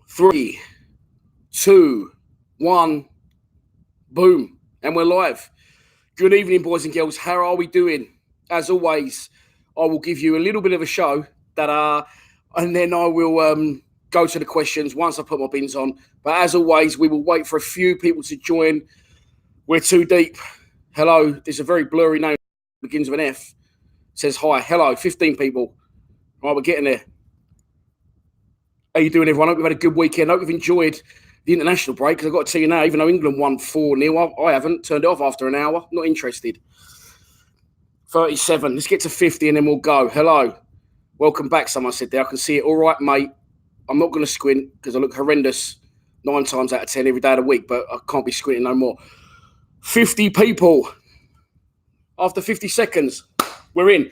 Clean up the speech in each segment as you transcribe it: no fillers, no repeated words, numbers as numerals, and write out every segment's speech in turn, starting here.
3, 2, 1, boom, and we're live. Good evening, boys and girls. How are we doing? As always, I will give you a little bit of a show and then I will go to the questions once I put my bins on. But as always, we will wait for a few people to join. We're too deep. Hello. There's a very blurry name. Begins with an F. Says hi. Hello. 15 people. Right, we're getting there. How you doing, everyone? I hope you've had a good weekend. I hope you've enjoyed the international break, because I've got to tell you now, even though England won 4-0, I haven't turned it off after an hour. Not interested. 37. Let's get to 50 and then we'll go. Hello. Welcome back, someone said there. I can see it. All right, mate. I'm not going to squint because I look horrendous 9 times out of 10 every day of the week, but I can't be squinting no more. 50 people. After 50 seconds, we're in.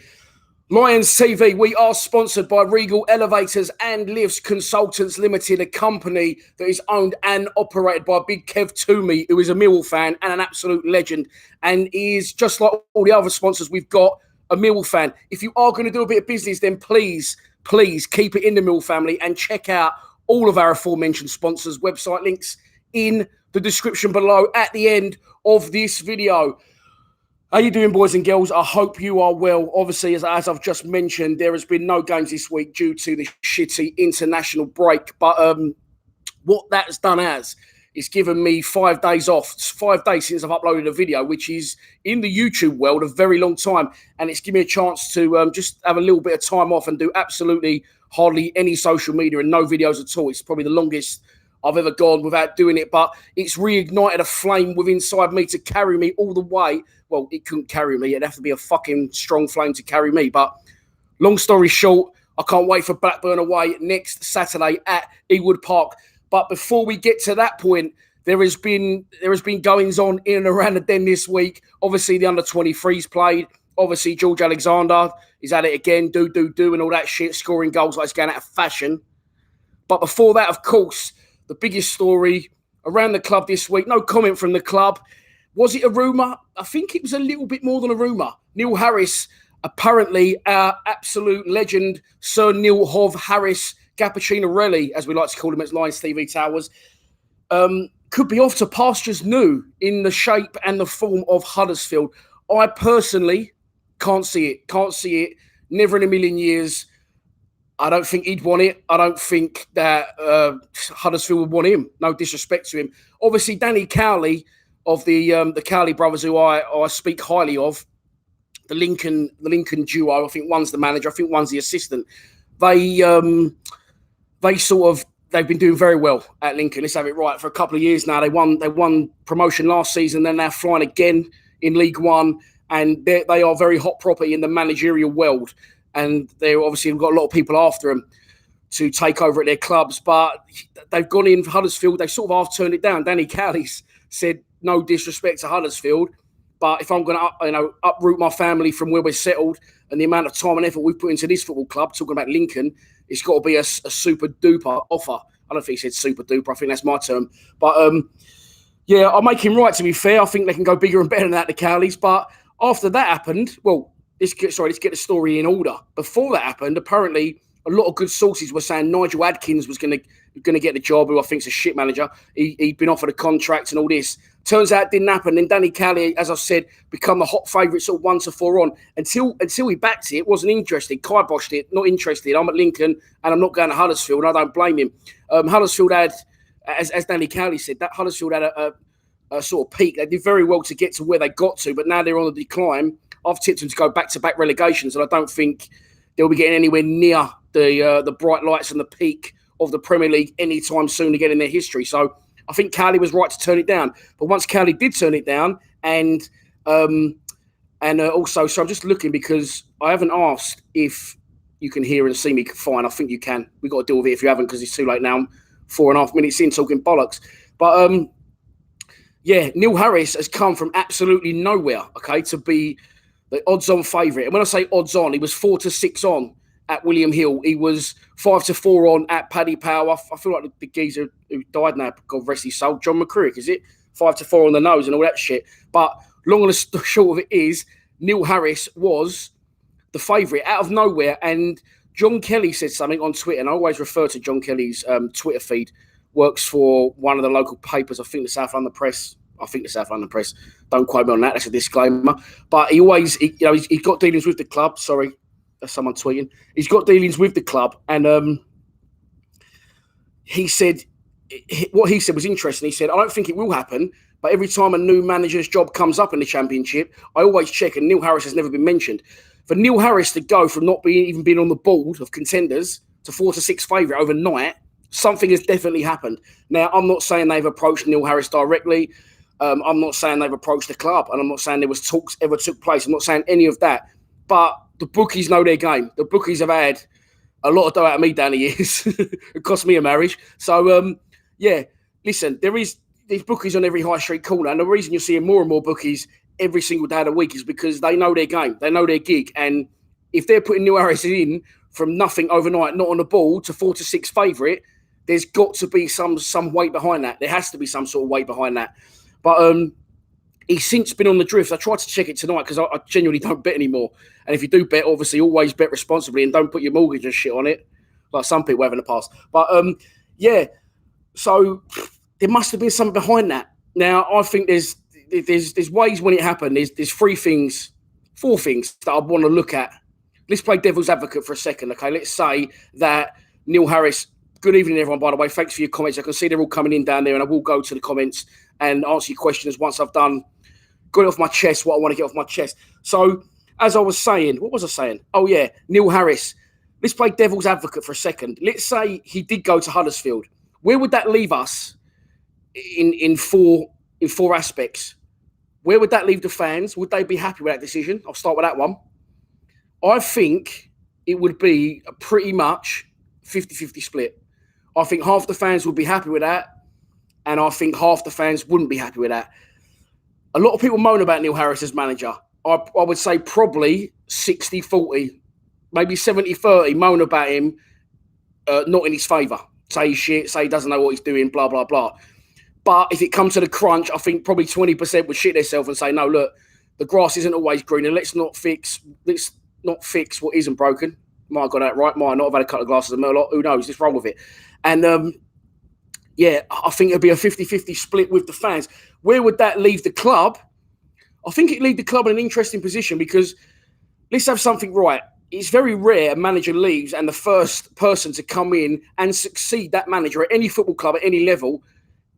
Lions TV, we are sponsored by Regal Elevators and Lifts Consultants Limited, a company that is owned and operated by Big Kev Toomey, who is a Millwall fan and an absolute legend, and is, just like all the other sponsors we've got, a Millwall fan. If you are going to do a bit of business, then please keep it in the Millwall family and check out all of our aforementioned sponsors' website links in the description below at the end of this video. How you doing, boys and girls? I hope you are well. Obviously, as I've just mentioned, there has been no games this week due to the shitty international break. But what that's done is given me 5 days off. It's 5 days since I've uploaded a video, which is, in the YouTube world, a very long time. And it's given me a chance to just have a little bit of time off and do absolutely hardly any social media and no videos at all. It's probably the longest I've ever gone without doing it, but it's reignited a flame within inside me to carry me all the way. Well, it couldn't carry me. It'd have to be a fucking strong flame to carry me. But long story short, I can't wait for Blackburn away next Saturday at Ewood Park. But before we get to that point, there has been goings on in and around the Den this week. Obviously, the under-23s played. Obviously, George Alexander is at it again, do, and all that shit, scoring goals like it's going out of fashion. But before that, of course, the biggest story around the club this week, no comment from the club. Was it a rumour? I think it was a little bit more than a rumour. Neil Harris, apparently our absolute legend, Sir Neil Hov Harris Gappuccino, as we like to call him at Lions TV Towers, could be off to pastures new in the shape and the form of Huddersfield. I personally can't see it. Never in a million years. I don't think he'd want it. I don't think that Huddersfield would want him. No disrespect to him. Obviously, Danny Cowley of the Cowley brothers, who I speak highly of, the Lincoln duo. I think one's the manager. I think one's the assistant. They've been doing very well at Lincoln. Let's have it right. For a couple of years now, they won promotion last season. Then they're flying again in League One, and they are very hot property in the managerial world. And they obviously have got a lot of people after them to take over at their clubs. But they've gone in for Huddersfield. They sort of half turned it down. Danny Cowley's said, no disrespect to Huddersfield, but if I'm going to uproot my family from where we're settled and the amount of time and effort we've put into this football club, talking about Lincoln, it's got to be a super duper offer. I don't think he said super duper. I think that's my term. But yeah, I'll make him right, to be fair. I think they can go bigger and better than that, the Cowleys. But after that happened, well, let's get the story in order. Before that happened, apparently a lot of good sources were saying Nigel Adkins was going to get the job, who I think's a shit manager. He'd been offered a contract and all this. Turns out it didn't happen. Then Danny Cowley, as I said, become the hot favourite sort of 1 to 4 on. Until he backed it, wasn't interested. Kiboshed it, not interested. I'm at Lincoln and I'm not going to Huddersfield, and I don't blame him. Huddersfield had, as Danny Cowley said, that Huddersfield had a sort of peak. They did very well to get to where they got to, but now they're on the decline. I've tipped them to go back-to-back relegations, and I don't think they'll be getting anywhere near the bright lights and the peak of the Premier League anytime soon again in their history. So I think Cowley was right to turn it down. But once Cowley did turn it down, and also, so I'm just looking because I haven't asked if you can hear and see me fine. I think you can. We've got to deal with it if you haven't, because it's too late now. I'm 4.5 minutes in talking bollocks. But yeah, Neil Harris has come from absolutely nowhere, okay, to be the odds-on favourite. And when I say odds-on, he was 4 to 6 on at William Hill. He was 5 to 4 on at Paddy Power. I feel like the geezer who died now, God rest his soul, John McCrick, is it? 5 to 4 on the nose and all that shit. But long and short of it is, Neil Harris was the favourite out of nowhere. And John Kelly said something on Twitter, and I always refer to John Kelly's Twitter feed. Works for one of the local papers, I think the South London Press. Don't quote me on that. That's a disclaimer. But he's got dealings with the club. Sorry, that's someone tweeting. He's got dealings with the club, and he said what he said was interesting. He said, I don't think it will happen, but every time a new manager's job comes up in the Championship, I always check, and Neil Harris has never been mentioned. For Neil Harris to go from not even being on the board of contenders to 4-6 favourite overnight, something has definitely happened. Now, I'm not saying they've approached Neil Harris directly. I'm not saying they've approached the club, and I'm not saying there was talks ever took place. I'm not saying any of that. But the bookies know their game. The bookies have had a lot of dough out of me down the years. It cost me a marriage. So, listen, there is these bookies on every high street corner, and the reason you're seeing more and more bookies every single day of the week is because they know their game. They know their gig. And if they're putting Neil Harris in from nothing overnight, not on the ball, to 4-6 favourite, there's got to be some weight behind that. There has to be some sort of weight behind that. But he's since been on the drift. I tried to check it tonight because I genuinely don't bet anymore. And if you do bet, obviously always bet responsibly and don't put your mortgage and shit on it, like some people have in the past. But so there must have been something behind that. Now I think there's ways when it happened. There's four things that I want to look at. Let's play devil's advocate for a second, okay? Let's say that Neil Harris. Good evening, everyone, by the way. Thanks for your comments. I can see they're all coming in down there, and I will go to the comments and answer your questions once I've got it off my chest, what I want to get off my chest. So, as I was saying, what was I saying? Oh, yeah, Neil Harris. Let's play devil's advocate for a second. Let's say he did go to Huddersfield. Where would that leave us in four aspects? Where would that leave the fans? Would they be happy with that decision? I'll start with that one. I think it would be a pretty much 50-50 split. I think half the fans would be happy with that, and I think half the fans wouldn't be happy with that. A lot of people moan about Neil Harris as manager. I would say probably 60-40, maybe 70-30 moan about him, not in his favour. Say he's shit, say he doesn't know what he's doing, blah, blah, blah. But if it comes to the crunch, I think probably 20% would shit themselves and say, no, look, the grass isn't always greener. Let's not fix what isn't broken. Might have got that right. Might not have had a couple of glasses of Merlot. Who knows? Just wrong with it. And, I think it'd be a 50-50 split with the fans. Where would that leave the club? I think it'd leave the club in an interesting position because let's have something right. It's very rare a manager leaves and the first person to come in and succeed that manager at any football club at any level,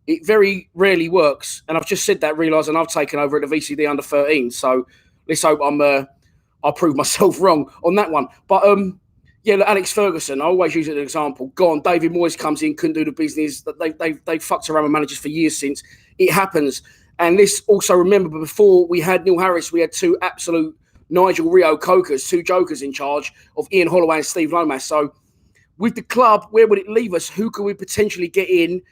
it very rarely works. And I've just said that, realising I've taken over at the VCD under 13. So let's hope I'll prove myself wrong on that one. But, look, Alex Ferguson, I always use it as an example. Gone. David Moyes comes in, couldn't do the business. They fucked around with managers for years since. It happens. And this also, remember, before we had Neil Harris, we had two absolute Nigel Rio Cokers, two jokers in charge of Ian Holloway and Steve Lomas. So with the club, where would it leave us? Who could we potentially get in?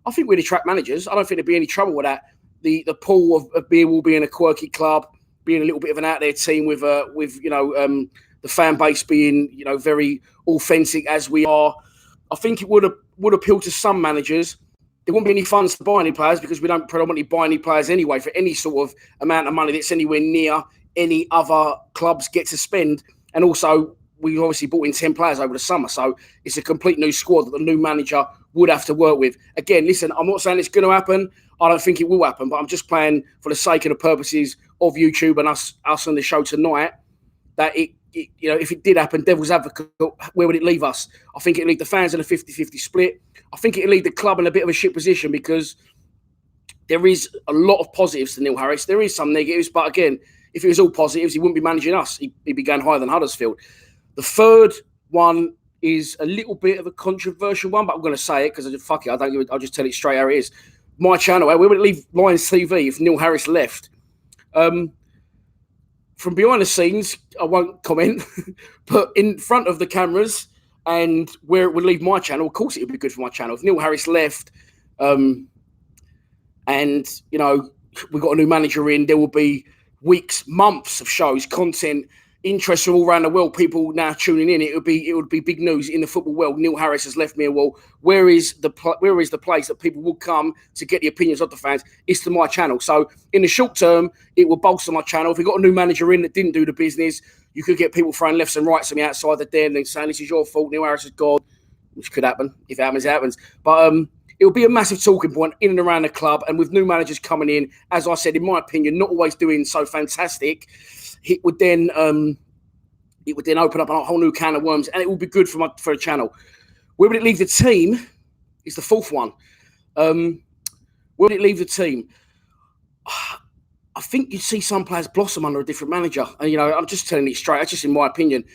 I think we'd attract managers. I don't think there'd be any trouble with that. The pool of Millwall being a quirky club, being a little bit of an out there team with the fan base being, very authentic as we are. I think it would appeal to some managers. There wouldn't be any funds to buy any players because we don't predominantly buy any players anyway for any sort of amount of money that's anywhere near any other clubs get to spend. And also, we obviously brought in 10 players over the summer. So it's a complete new squad that the new manager would have to work with. Again, listen, I'm not saying it's going to happen. I don't think it will happen, but I'm just playing for the sake of the purposes of YouTube and us on the show tonight, that if it did happen, devil's advocate, where would it leave us? I think it'd leave the fans in a 50-50 split. I think it'd leave the club in a bit of a shit position because there is a lot of positives to Neil Harris. There is some negatives, but again, if it was all positives, he wouldn't be managing us. He'd be going higher than Huddersfield. The third one is a little bit of a controversial one, but I'm going to say it because I'll just tell it straight how it is. My channel, where would it leave Lions TV if Neil Harris left? From behind the scenes, I won't comment, but in front of the cameras and where it would leave my channel, of course it would be good for my channel. If Neil Harris left and, we got a new manager in, there will be weeks, months of shows, content, interest from all around the world, people now tuning in, it would be big news in the football world. Neil Harris has left Millwall. Where is the place that people will come to get the opinions of the fans? It's to my channel. So in the short term, it will bolster my channel. If we got a new manager in that didn't do the business, you could get people throwing lefts and rights on me outside the den and saying this is your fault, Neil Harris is God, which could happen. If it happens, it happens. But it'll be a massive talking point in and around the club. And with new managers coming in, as I said, in my opinion, not always doing so fantastic, it would then open up a whole new can of worms, and it will be good for a channel. Where would it leave the team? Is the fourth one. Where would it leave the team? I think you'd see some players blossom under a different manager. And, you know, I'm just telling it straight. That's just in my opinion.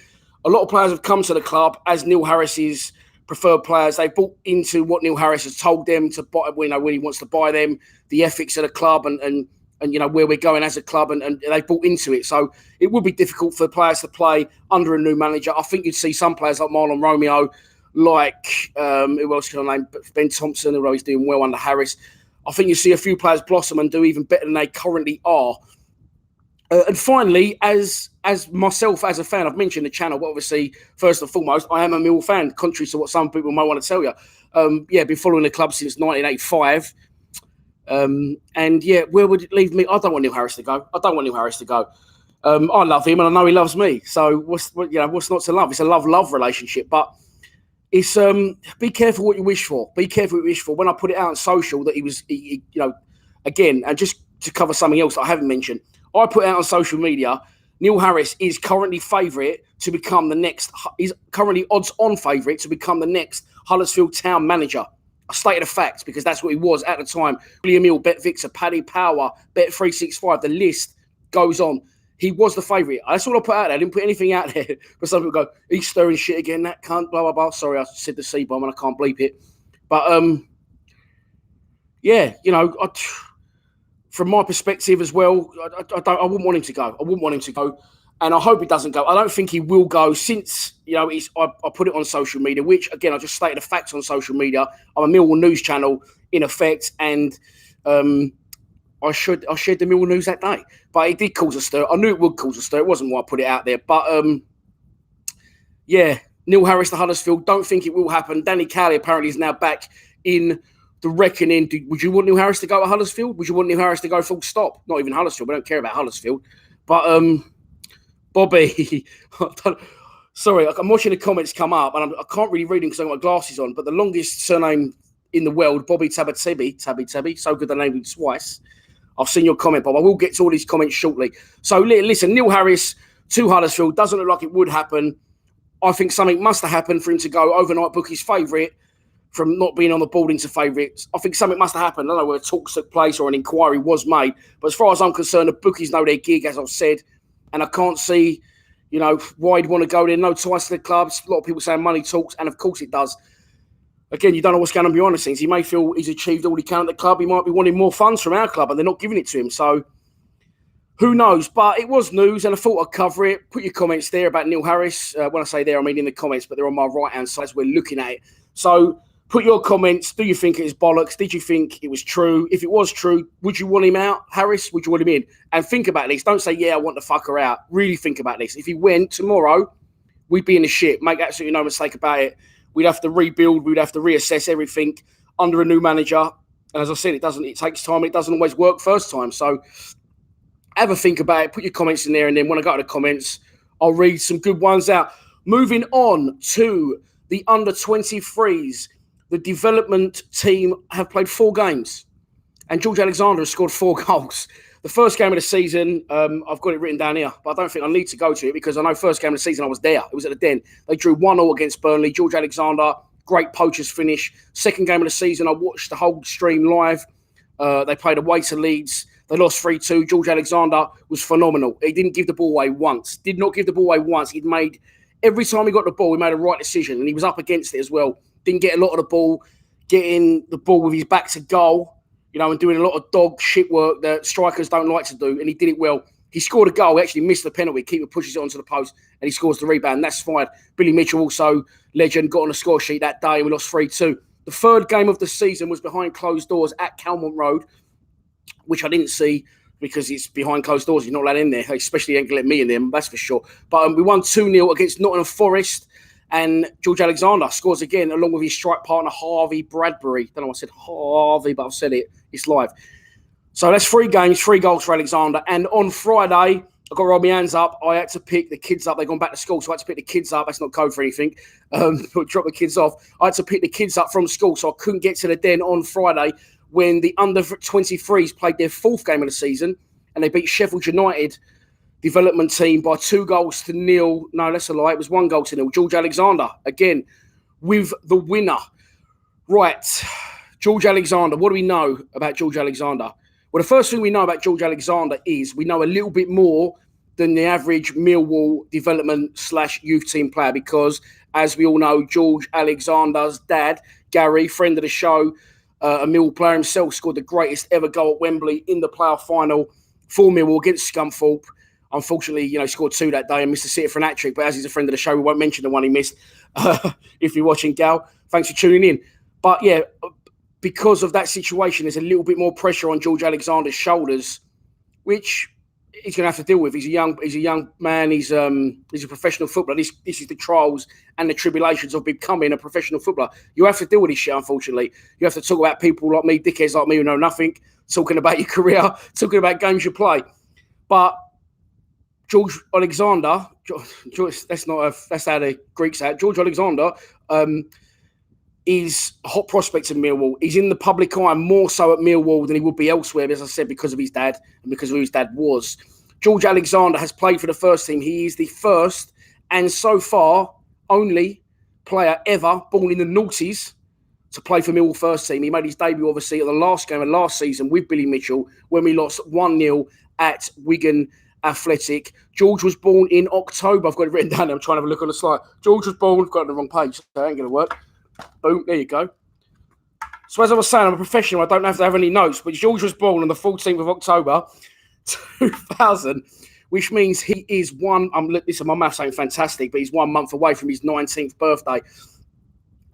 A lot of players have come to the club as Neil Harris's preferred players. They bought into what Neil Harris has told them to buy, when he wants to buy them, the ethics of the club and you know, where we're going as a club, and they bought into it. So it would be difficult for players to play under a new manager. I think you'd see some players like Marlon Romeo, like, who else can I name? Ben Thompson, although he's doing well under Harris. I think you see a few players blossom and do even better than they currently are. And finally, as myself, as a fan, I've mentioned the channel, but obviously, first and foremost, I am a Millwall fan, contrary to what some people might want to tell you. Been following the club since 1985. And yeah, where would it leave me? I don't want Neil Harris to go. I love him, and I know he loves me. So what's not to love? It's a love relationship. But it's be careful what you wish for. Be careful what you wish for. When I put it out on social that he was, again, and just to cover something else that I haven't mentioned, I put out on social media, Neil Harris is currently favourite to become the next. He's currently odds-on favourite to become the next Huddersfield Town manager. I stated a fact because that's what he was at the time. William Hill, Bet Victor, Paddy Power, Bet365. The list goes on. He was the favourite. That's all I put out there. I didn't put anything out there. But some people go, he's stirring shit again. That cunt, blah, blah, blah. Sorry, I said the C-bomb and I can't bleep it. But, from my perspective as well, I wouldn't want him to go. And I hope he doesn't go. I don't think he will go since, I put it on social media, which, again, I just stated the facts on social media. I'm a Millwall news channel, in effect, and I shared the Millwall news that day. But it did cause a stir. I knew it would cause a stir. It wasn't why I put it out there. But, Neil Harris to Huddersfield, don't think it will happen. Danny Cowley apparently is now back in the reckoning. Would you want Neil Harris to go to Huddersfield? Would you want Neil Harris to go full stop? Not even Huddersfield. We don't care about Huddersfield. But, Bobby, sorry, I'm watching the comments come up, and I can't really read them because I've got my glasses on, but the longest surname in the world, Bobby Tabby, so good the name is twice. I've seen your comment, Bob. I will get to all these comments shortly. So, listen, Neil Harris to Huddersfield doesn't look like it would happen. I think something must have happened for him to go overnight book his favourite from not being on the board into favourites. I think something must have happened. I don't know whether talks took place or an inquiry was made, but as far as I'm concerned, the bookies know their gig, as I've said. And I can't see, why he'd want to go there. No ties to the clubs. A lot of people saying money talks, and of course it does. Again, you don't know what's going on behind the scenes. He may feel he's achieved all he can at the club. He might be wanting more funds from our club, and they're not giving it to him. So, who knows? But it was news, and I thought I'd cover it. Put your comments there about Neil Harris. When I say there, I mean in the comments, but they're on my right-hand side as we're looking at it. So, put your comments. Do you think it is bollocks? Did you think it was true? If it was true, would you want him out, Harris? Would you want him in? And think about this. Don't say, I want the fucker out. Really think about this. If he went tomorrow, we'd be in the shit. Make absolutely no mistake about it. We'd have to rebuild. We'd have to reassess everything under a new manager. And as I said, it takes time. It doesn't always work first time. So have a think about it. Put your comments in there. And then when I go to the comments, I'll read some good ones out. Moving on to the under-23s. The development team have played 4 games, and George Alexander has scored 4 goals. The first game of the season, I've got it written down here, but I don't think I need to go to it because I know first game of the season I was there. It was at the Den. They drew 1-1 against Burnley. George Alexander, great poacher's finish. Second game of the season, I watched the whole stream live. They played away to Leeds. They lost 3-2. George Alexander was phenomenal. He didn't give the ball away once. Did not give the ball away once. Every time he got the ball, he made a right decision, and he was up against it as well. Didn't get a lot of the ball, getting the ball with his back to goal, and doing a lot of dog shit work that strikers don't like to do, and he did it well. He scored a goal, he actually missed the penalty. Keeper pushes it onto the post, and he scores the rebound. That's fine. Billy Mitchell, also legend, got on the score sheet that day, and we lost 3-2. The third game of the season was behind closed doors at Calmont Road, which I didn't see. because it's behind closed doors. You're not allowed in there, especially you ain't going to let me in there, that's for sure. But we won 2-0 against Nottingham Forest, and George Alexander scores again, along with his strike partner, Harvey Bradbury. Don't know why I said Harvey, but I've said it. It's live. So that's 3 games, 3 goals for Alexander. And on Friday, I got to roll my hands up. I had to pick the kids up. They've gone back to school, so I had to pick the kids up. That's not code for anything. Drop the kids off. I had to pick the kids up from school, so I couldn't get to the den on Friday when the under-23s played their 4th game of the season, and they beat Sheffield United development team by 2-0. No, that's a lie. It was 1-0. George Alexander, again, with the winner. Right, George Alexander. What do we know about George Alexander? Well, the first thing we know about George Alexander is we know a little bit more than the average Millwall development/youth team player, because, as we all know, George Alexander's dad, Gary, friend of the show, a Millwall player himself, scored the greatest ever goal at Wembley in the playoff final for Millwall against Scunthorpe. Unfortunately, scored 2 that day and missed a sitter for an hat-trick. But as he's a friend of the show, we won't mention the one he missed. If you're watching, Gal, thanks for tuning in. But yeah, because of that situation, there's a little bit more pressure on George Alexander's shoulders, which he's going to have to deal with. He's a young man. He's a professional footballer. This is the trials and the tribulations of becoming a professional footballer. You have to deal with this shit, unfortunately. You have to talk about people like me, dickheads like me who know nothing, talking about your career, talking about games you play. But George Alexander, that's how the Greeks say it. George Alexander is a hot prospect in Millwall. He's in the public eye more so at Millwall than he would be elsewhere, as I said, because of his dad and because of who his dad was. George Alexander has played for the first team. He is the first and so far only player ever born in the noughties to play for Millwall first team. He made his debut, obviously, at the last game of last season with Billy Mitchell when we lost 1-0 at Wigan Athletic. George was born in October. I've got it written down there. I'm trying to have a look on the slide. George was born, I've got it on the wrong page, so that ain't going to work. Boom, there you go. So as I was saying, I'm a professional. I don't have to have any notes, but George was born on the 14th of October, 2000, which means he is listen, my maths ain't fantastic, but he's 1 month away from his 19th birthday.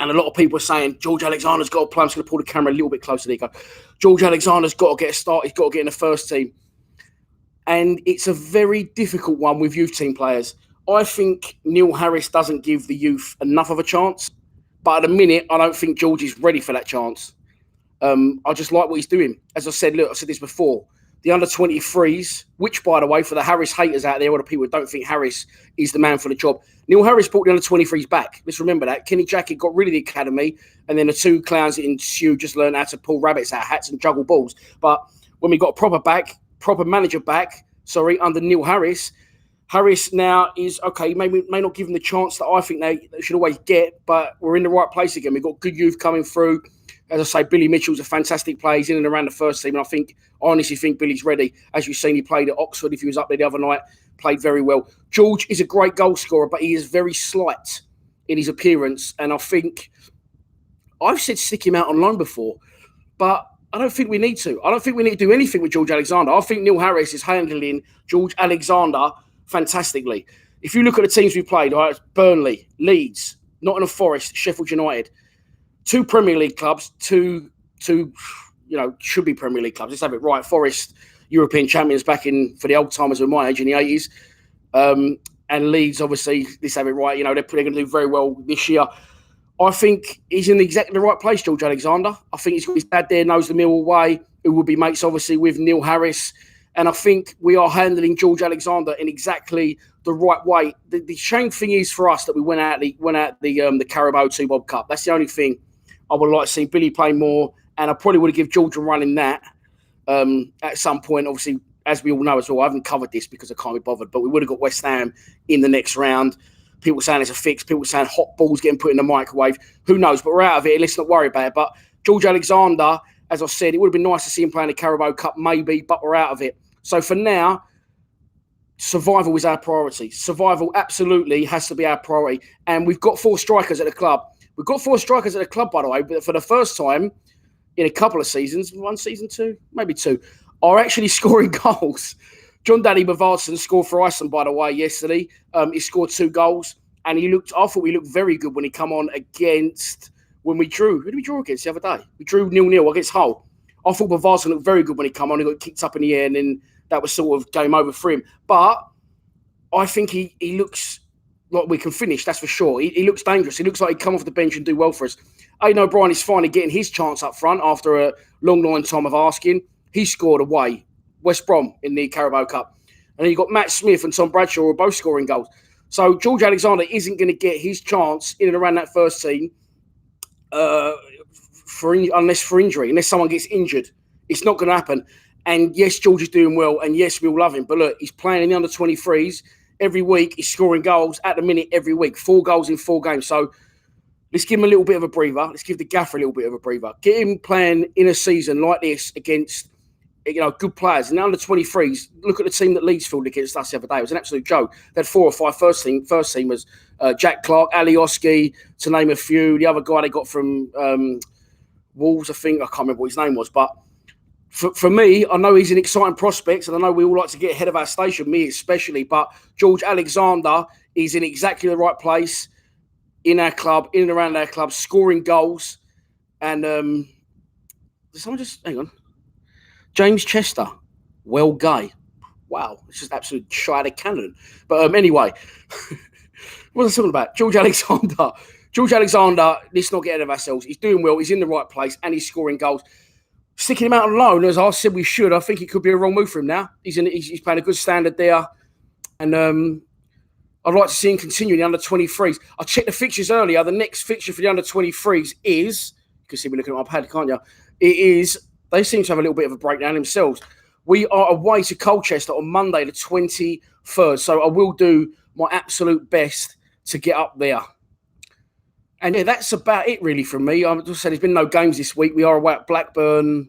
And a lot of people are saying, George Alexander's got to play. I'm just going to pull the camera a little bit closer. There you go. George Alexander's got to get a start. He's got to get in the first team. And it's a very difficult one with youth team players. I think Neil Harris doesn't give the youth enough of a chance. But at the minute, I don't think George is ready for that chance. I just like what he's doing. As I said, look, I said this before. The under-23s, which, by the way, for the Harris haters out there, or the people who don't think Harris is the man for the job, Neil Harris brought the under-23s back. Let's remember that. Kenny Jackett got rid of the academy, and then the 2 clowns that ensued just learned how to pull rabbits out of hats and juggle balls. But when we got a proper manager back, under Neil Harris, Harris now is, okay, may not give him the chance that I think they should always get, but we're in the right place again. We've got good youth coming through. As I say, Billy Mitchell's a fantastic player. He's in and around the first team, and I honestly think Billy's ready. As you've seen, he played at Oxford. If he was up there the other night, played very well. George is a great goal scorer, but he is very slight in his appearance, and I think I've said stick him out on loan before, but I don't think we need to. I don't think we need to do anything with George Alexander. I think Neil Harris is handling George Alexander fantastically. If you look at the teams we played, right, Burnley, Leeds, Nottingham Forest, Sheffield United, 2 Premier League clubs, two should be Premier League clubs. Let's have it right. Forest, European champions back in for the old timers of my age in the 80s. And Leeds, obviously, let's have it right. They're going to do very well this year. I think he's in exactly the right place, George Alexander. I think he's got his dad there, knows the Millwall way, who will be mates, obviously, with Neil Harris. And I think we are handling George Alexander in exactly the right way. The shame thing is for us that we went out the Carabao 2 Bob Cup. That's the only thing I would like to see Billy play more. And I probably would have given George a run in that at some point. Obviously, as we all know as well, I haven't covered this because I can't be bothered, but we would have got West Ham in the next round. People saying it's a fix. People saying hot balls getting put in the microwave. Who knows? But we're out of it. Let's not worry about it. But George Alexander, as I said, it would have been nice to see him playing the Carabao Cup maybe, but we're out of it. So for now, survival is our priority. Survival absolutely has to be our priority. And we've got 4 strikers at the club. We've got 4 strikers at the club, by the way, but for the first time in a couple of seasons, 1 season, 2, maybe 2, are actually scoring goals. John Daddy Bavardson scored for Iceland, by the way, yesterday. He scored 2 goals, and I thought we looked very good when he come on when we drew. Who did we draw against the other day? We drew 0-0 against Hull. I thought Bavardson looked very good when he come on. He got kicked up in the air, and then that was sort of game over for him. But I think he looks like we can finish, that's for sure. He looks dangerous. He looks like he'd come off the bench and do well for us. Aidan O'Brien is finally getting his chance up front after a long time of asking. He scored away, West Brom in the Carabao Cup. And then you've got Matt Smith and Tom Bradshaw who are both scoring goals. So George Alexander isn't going to get his chance in and around that first team unless for injury, unless someone gets injured. It's not going to happen. And yes, George is doing well, and yes, we all love him. But look, he's playing in the under-23s every week. He's scoring goals at the minute every week. 4 goals in 4 games. So let's give him a little bit of a breather. Let's give the gaffer a little bit of a breather. Get him playing in a season like this against, good players. In the under-23s, look at the team that Leeds fielded against us the other day. It was an absolute joke. They had 4 or 5 first teamers. Jack Clark, Alioski, to name a few. The other guy they got from Wolves, I think. I can't remember what his name was. But for me, I know he's an exciting prospect, and I know we all like to get ahead of our station, me especially. But George Alexander is in exactly the right place in our club, in and around our club, scoring goals. And someone just, hang on. James Chester, well gay. Wow, it's just absolute shot of cannon. But anyway, what was I talking about? George Alexander. George Alexander, let's not get ahead of ourselves. He's doing well. He's in the right place, and he's scoring goals. Sticking him out on loan, as I said we should, I think it could be a wrong move for him now. He's playing a good standard there. And I'd like to see him continue in the under-23s. I checked the fixtures earlier. The next fixture for the under-23s is, you can see me looking at my pad, can't you? It is, they seem to have a little bit of a breakdown themselves. We are away to Colchester on Monday, the 23rd. So I will do my absolute best to get up there. And yeah, that's about it really from me. I just said there's been no games this week. We are away at Blackburn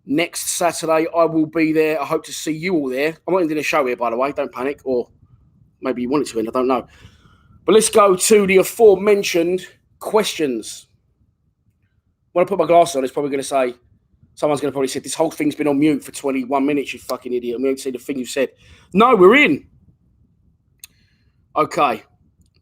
next Saturday. I will be there. I hope to see you all there. I'm not ending the show here, by the way. Don't panic. Or maybe you want it to end. I don't know. But let's go to the aforementioned questions. When I put my glasses on, it's probably going to say, someone's going to probably say, this whole thing's been on mute for 21 minutes, you fucking idiot. I'm going to see the thing you said. No, we're in. Okay.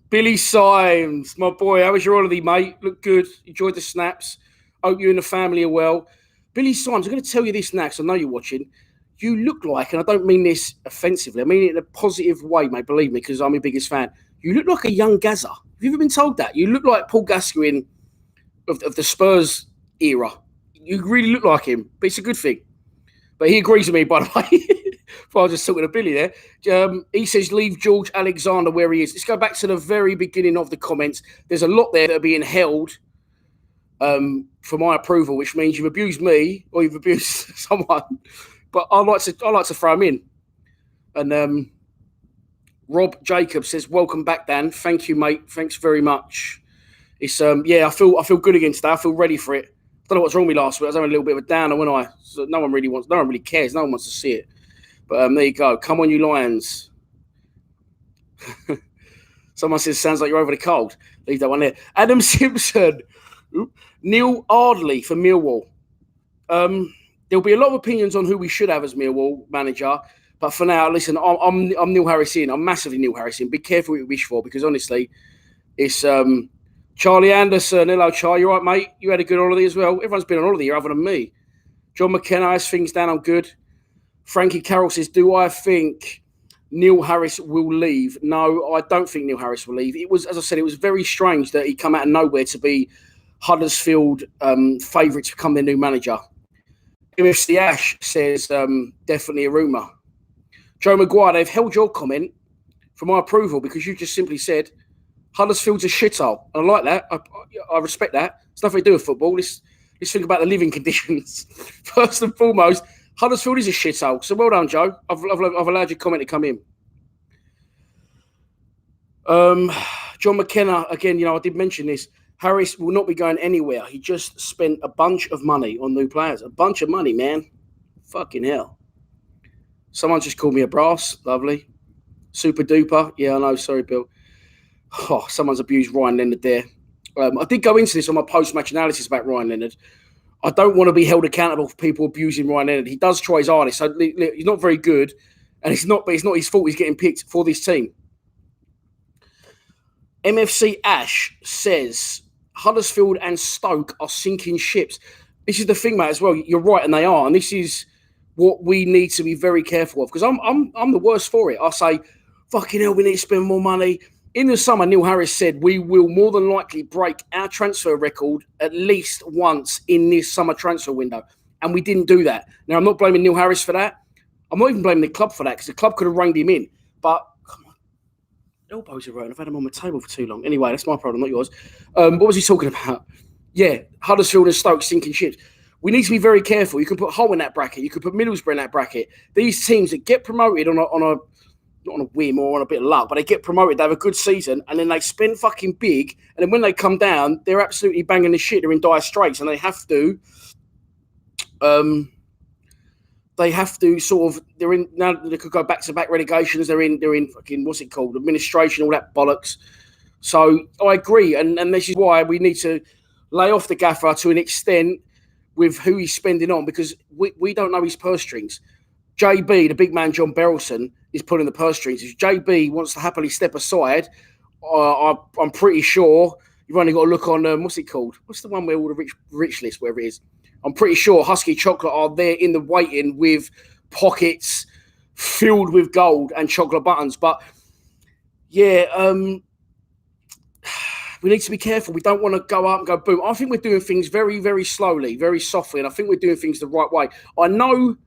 Billy Symes, my boy, how was your holiday, mate? Look good. Enjoyed the snaps. Hope you and the family are well. Billy Symes, I'm going to tell you this now because I know you're watching. You look like, and I don't mean this offensively, I mean it in a positive way, mate, believe me, because I'm your biggest fan. You look like a young Gazza. Have you ever been told that? You look like Paul Gascoigne of the Spurs era. You really look like him, but it's a good thing. But he agrees with me, by the way. I was just talking to Billy there. He says, leave George Alexander where he is. Let's go back to the very beginning of the comments. There's a lot there that are being held for my approval, which means you've abused me or you've abused someone. But I like to throw him in. And Rob Jacob says, welcome back, Dan. Thank you, mate. Thanks very much. It's I feel good against that. I feel ready for it. I don't know what's wrong with me last week. I was having a little bit of a downer, wasn't I? So no one really cares. No one wants to see it. But there you go. Come on, you Lions. Someone says, sounds like you're over the cold. Leave that one there. Adam Simpson. Neil Ardley for Millwall. There'll be a lot of opinions on who we should have as Millwall manager. But for now, listen, I'm Neil Harris in. I'm massively Neil Harris in. Be careful what you wish for, because honestly, it's Charlie Anderson. Hello, Charlie. You all right, mate? You had a good holiday as well. Everyone's been on holiday here other than me. John McKenna has things down. I'm good. Frankie Carroll says, do I think Neil Harris will leave? No, I don't think Neil Harris will leave. It was, as I said, it was very strange that he come out of nowhere to be Huddersfield favourite to become their new manager. MFC Ash says, definitely a rumour. Joe Maguire, they've held your comment for my approval because you just simply said Huddersfield's a shithole. And I like that. I respect that. It's nothing to do with football. Let's think about the living conditions. First and foremost, Huddersfield is a shithole. So well done, Joe. I've allowed your comment to come in. John McKenna, again, I did mention this. Harris will not be going anywhere. He just spent a bunch of money on new players. A bunch of money, man. Fucking hell. Someone just called me a brass. Lovely. Super duper. Yeah, I know. Sorry, Bill. Oh, someone's abused Ryan Leonard there. I did go into this on my post-match analysis about Ryan Leonard. I don't want to be held accountable for people abusing Ryan Leonard. He does try his hardest. So he's not very good. And it's not his fault he's getting picked for this team. MFC Ash says, Huddersfield and Stoke are sinking ships. This is the thing, mate, as well. You're right, and they are. And this is what we need to be very careful of, because I'm the worst for it. I say, fucking hell, we need to spend more money. In the summer, Neil Harris said we will more than likely break our transfer record at least once in this summer transfer window. And we didn't do that. Now, I'm not blaming Neil Harris for that. I'm not even blaming the club for that, because the club could have reined him in. But, come on, elbows are right. I've had them on my table for too long. Anyway, that's my problem, not yours. What was he talking about? Yeah, Huddersfield and Stoke sinking ships. We need to be very careful. You can put Hull in that bracket. You can put Middlesbrough in that bracket. These teams that get promoted on a not on a whim or on a bit of luck, but they get promoted, they have a good season, and then they spend fucking big, and then when they come down, they're absolutely banging the shit. They're in dire straits, and they have to sort of, they're in, now they could go back-to-back relegations, they're in fucking, what's it called, administration, all that bollocks. So I agree, and this is why we need to lay off the gaffer to an extent with who he's spending on, because we don't know his purse strings. JB, the big man John Berylson, is pulling the purse strings. If JB wants to happily step aside, I'm pretty sure you've only got to look on, what's it called? What's the one where all the rich list, wherever it is? I'm pretty sure Husky Chocolate are there in the waiting with pockets filled with gold and chocolate buttons. But, yeah, we need to be careful. We don't want to go up and go boom. I think we're doing things very, very slowly, very softly, and I think we're doing things the right way. I know,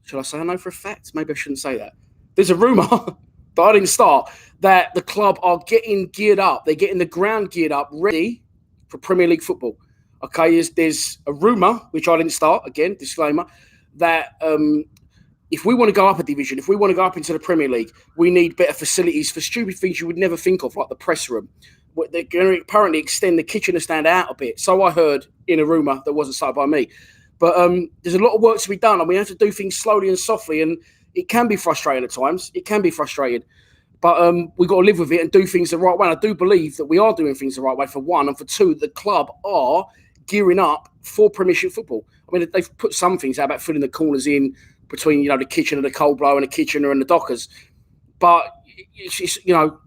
should I say I know for a fact? Maybe I shouldn't say that. There's a rumour that I didn't start that the club are getting geared up. They're getting the ground geared up, ready for Premier League football. Okay, there's a rumour, which I didn't start, again, disclaimer, that if we want to go up a division, if we want to go up into the Premier League, we need better facilities for stupid things you would never think of, like the press room. They're going to apparently extend the kitchen stand out a bit. So I heard in a rumour that wasn't started by me. But there's a lot of work to be done, and we have to do things slowly and softly, and it can be frustrating at times. It can be frustrating. But we've got to live with it and do things the right way. And I do believe that we are doing things the right way, for one, and for two, the club are gearing up for Premiership football. I mean, they've put some things out about filling the corners in between, you know, the kitchen and the cold blow and the Kitchener and the Dockers. But, it's, you know,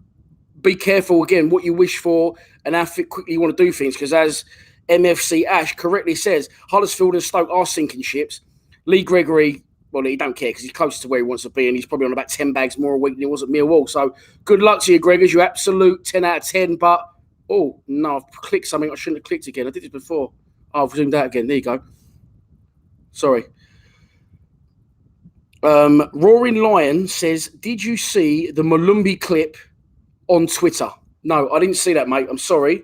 be careful, again, what you wish for and how quickly you want to do things. Because as MFC Ash correctly says, Huddersfield and Stoke are sinking ships. Lee Gregory, well, he don't care because he's close to where he wants to be, and he's probably on about 10 bags more a week than he was at Millwall. So good luck to you, Gregors. You absolute 10 out of 10. But, oh, no, I've clicked something I shouldn't have clicked again. I did this before. Oh, I've zoomed out again. There you go. Sorry. Roaring Lion says, did you see the Malumbi clip on Twitter? No, I didn't see that, mate. I'm sorry.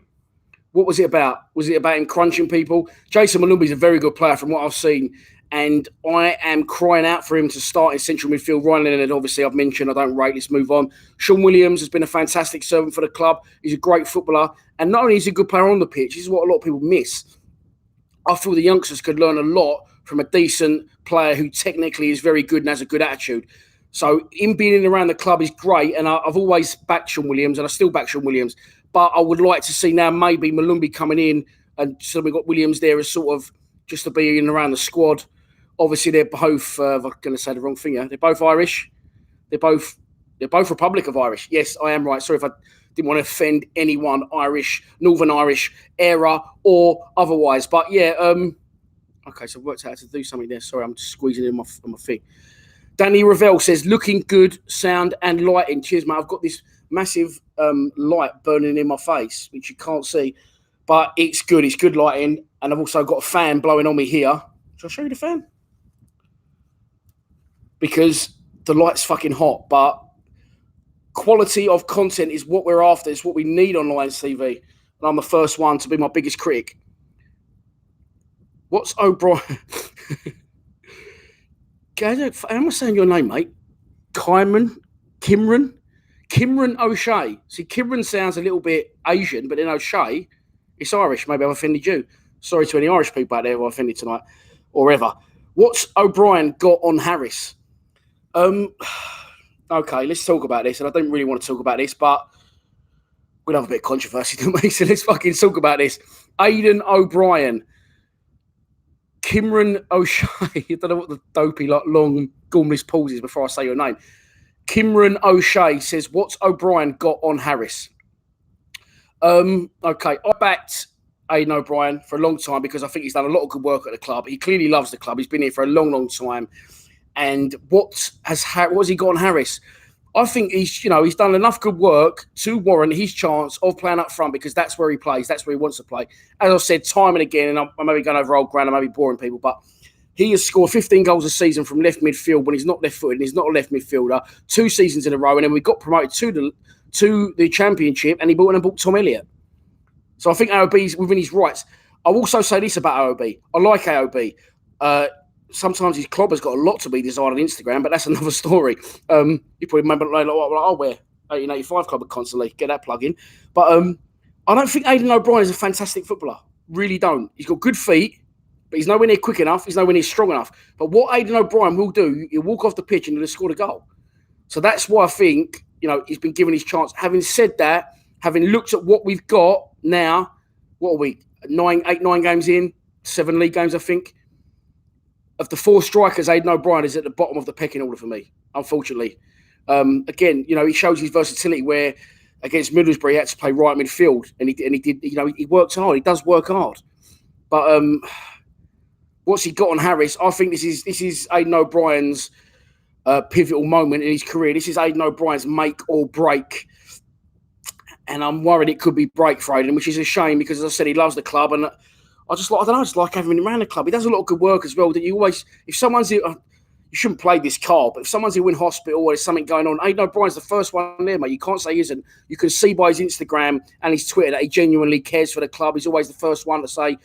What was it about? Was it about him crunching people? Jason Malumbi is a very good player from what I've seen, and I am crying out for him to start in central midfield. Ryan Leonard, obviously, I've mentioned, I don't rate. Let's move on. Sean Williams has been a fantastic servant for the club. He's a great footballer, and not only is he a good player on the pitch, this is what a lot of people miss. I feel the youngsters could learn a lot from a decent player who technically is very good and has a good attitude. So him being in around the club is great, and I've always backed Sean Williams, and I still back Sean Williams. But I would like to see now maybe Malumbi coming in, and so we've got Williams there as sort of just to be in around the squad. Obviously, they're both, I'm going to say the wrong thing here, they're both Irish. They're both Republic of Irish. Yes, I am right. Sorry if I didn't want to offend anyone, Irish, Northern Irish era or otherwise. But yeah, okay, so I've worked out how to do something there. Sorry, I'm just squeezing in my thing. Danny Ravel says, looking good, sound and lighting. Cheers, mate. I've got this massive light burning in my face, which you can't see, but it's good. It's good lighting. And I've also got a fan blowing on me here. Shall I show you the fan? Because the light's fucking hot, but quality of content is what we're after. It's what we need on Lions TV. And I'm the first one to be my biggest critic. What's O'Brien? How am I saying your name, mate? Kimran O'Shea. See, Kimran sounds a little bit Asian, but then O'Shea, it's Irish. Maybe I've offended you. Sorry to any Irish people out there who I offended tonight, or ever. What's O'Brien got on Harris? Okay, let's talk about this. And I don't really want to talk about this, but we'll have a bit of controversy, don't we? So let's fucking talk about this. Aidan O'Brien. Kimran O'Shea. I don't know what the dopey, like, long, gormless pause is before I say your name. Kimran O'Shea says, what's O'Brien got on Harris? Okay, I backed Aidan O'Brien for a long time because I think he's done a lot of good work at the club. He clearly loves the club. He's been here for a long, long time. And what has he got on Harris? I think he's done enough good work to warrant his chance of playing up front because that's where he plays. That's where he wants to play. As I've said time and again, and I'm maybe going over old ground, I may be boring people, but he has scored 15 goals a season from left midfield when he's not left-footed and he's not a left midfielder 2 seasons in a row. And then we got promoted to the Championship and he bought Tom Elliott. So I think AOB's within his rights. I'll also say this about AOB. I like AOB. Sometimes his club has got a lot to be desired on Instagram, but that's another story. You probably remember, like, I'll wear 1885 Club constantly. Get that plug in. But I don't think Aidan O'Brien is a fantastic footballer. Really don't. He's got good feet, but he's nowhere near quick enough. He's nowhere near strong enough. But what Aidan O'Brien will do, he'll walk off the pitch and he'll score a goal. So that's why I think, he's been given his chance. Having said that, having looked at what we've got now, what are we? 9 games in, 7 league games, I think. Of the 4 strikers, Aidan O'Brien is at the bottom of the pecking order for me, unfortunately. Again, he shows his versatility where against Middlesbrough he had to play right midfield, and he did. He works hard. He does work hard. But what's he got on Harris? I think this is Aidan O'Brien's pivotal moment in his career. This is Aidan O'Brien's make or break. And I'm worried it could be break for Aidan, which is a shame because, as I said, he loves the club. And I just like having him around the club. He does a lot of good work as well. That you always, if someone's here, you shouldn't play this card, but if someone's here in hospital or there's something going on, Aidan O'Brien's the first one there, mate. You can't say he isn't. You can see by his Instagram and his Twitter that he genuinely cares for the club. He's always the first one to say,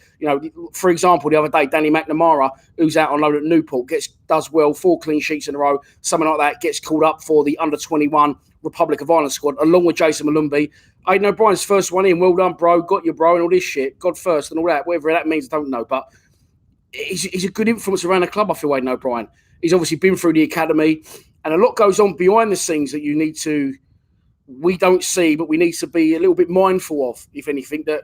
for example, the other day, Danny McNamara, who's out on loan at Newport, does well, 4 clean sheets in a row, something like that, gets called up for the under-21 Republic of Ireland squad, along with Jason Malumbi. Aidan O'Brien's first one in. Well done, bro. Got you, bro, and all this shit. God first and all that. Whatever that means, I don't know. But he's a good influence around the club, I feel, Aidan O'Brien. He's obviously been through the academy. And a lot goes on behind the scenes that we don't see, but we need to be a little bit mindful of, if anything, that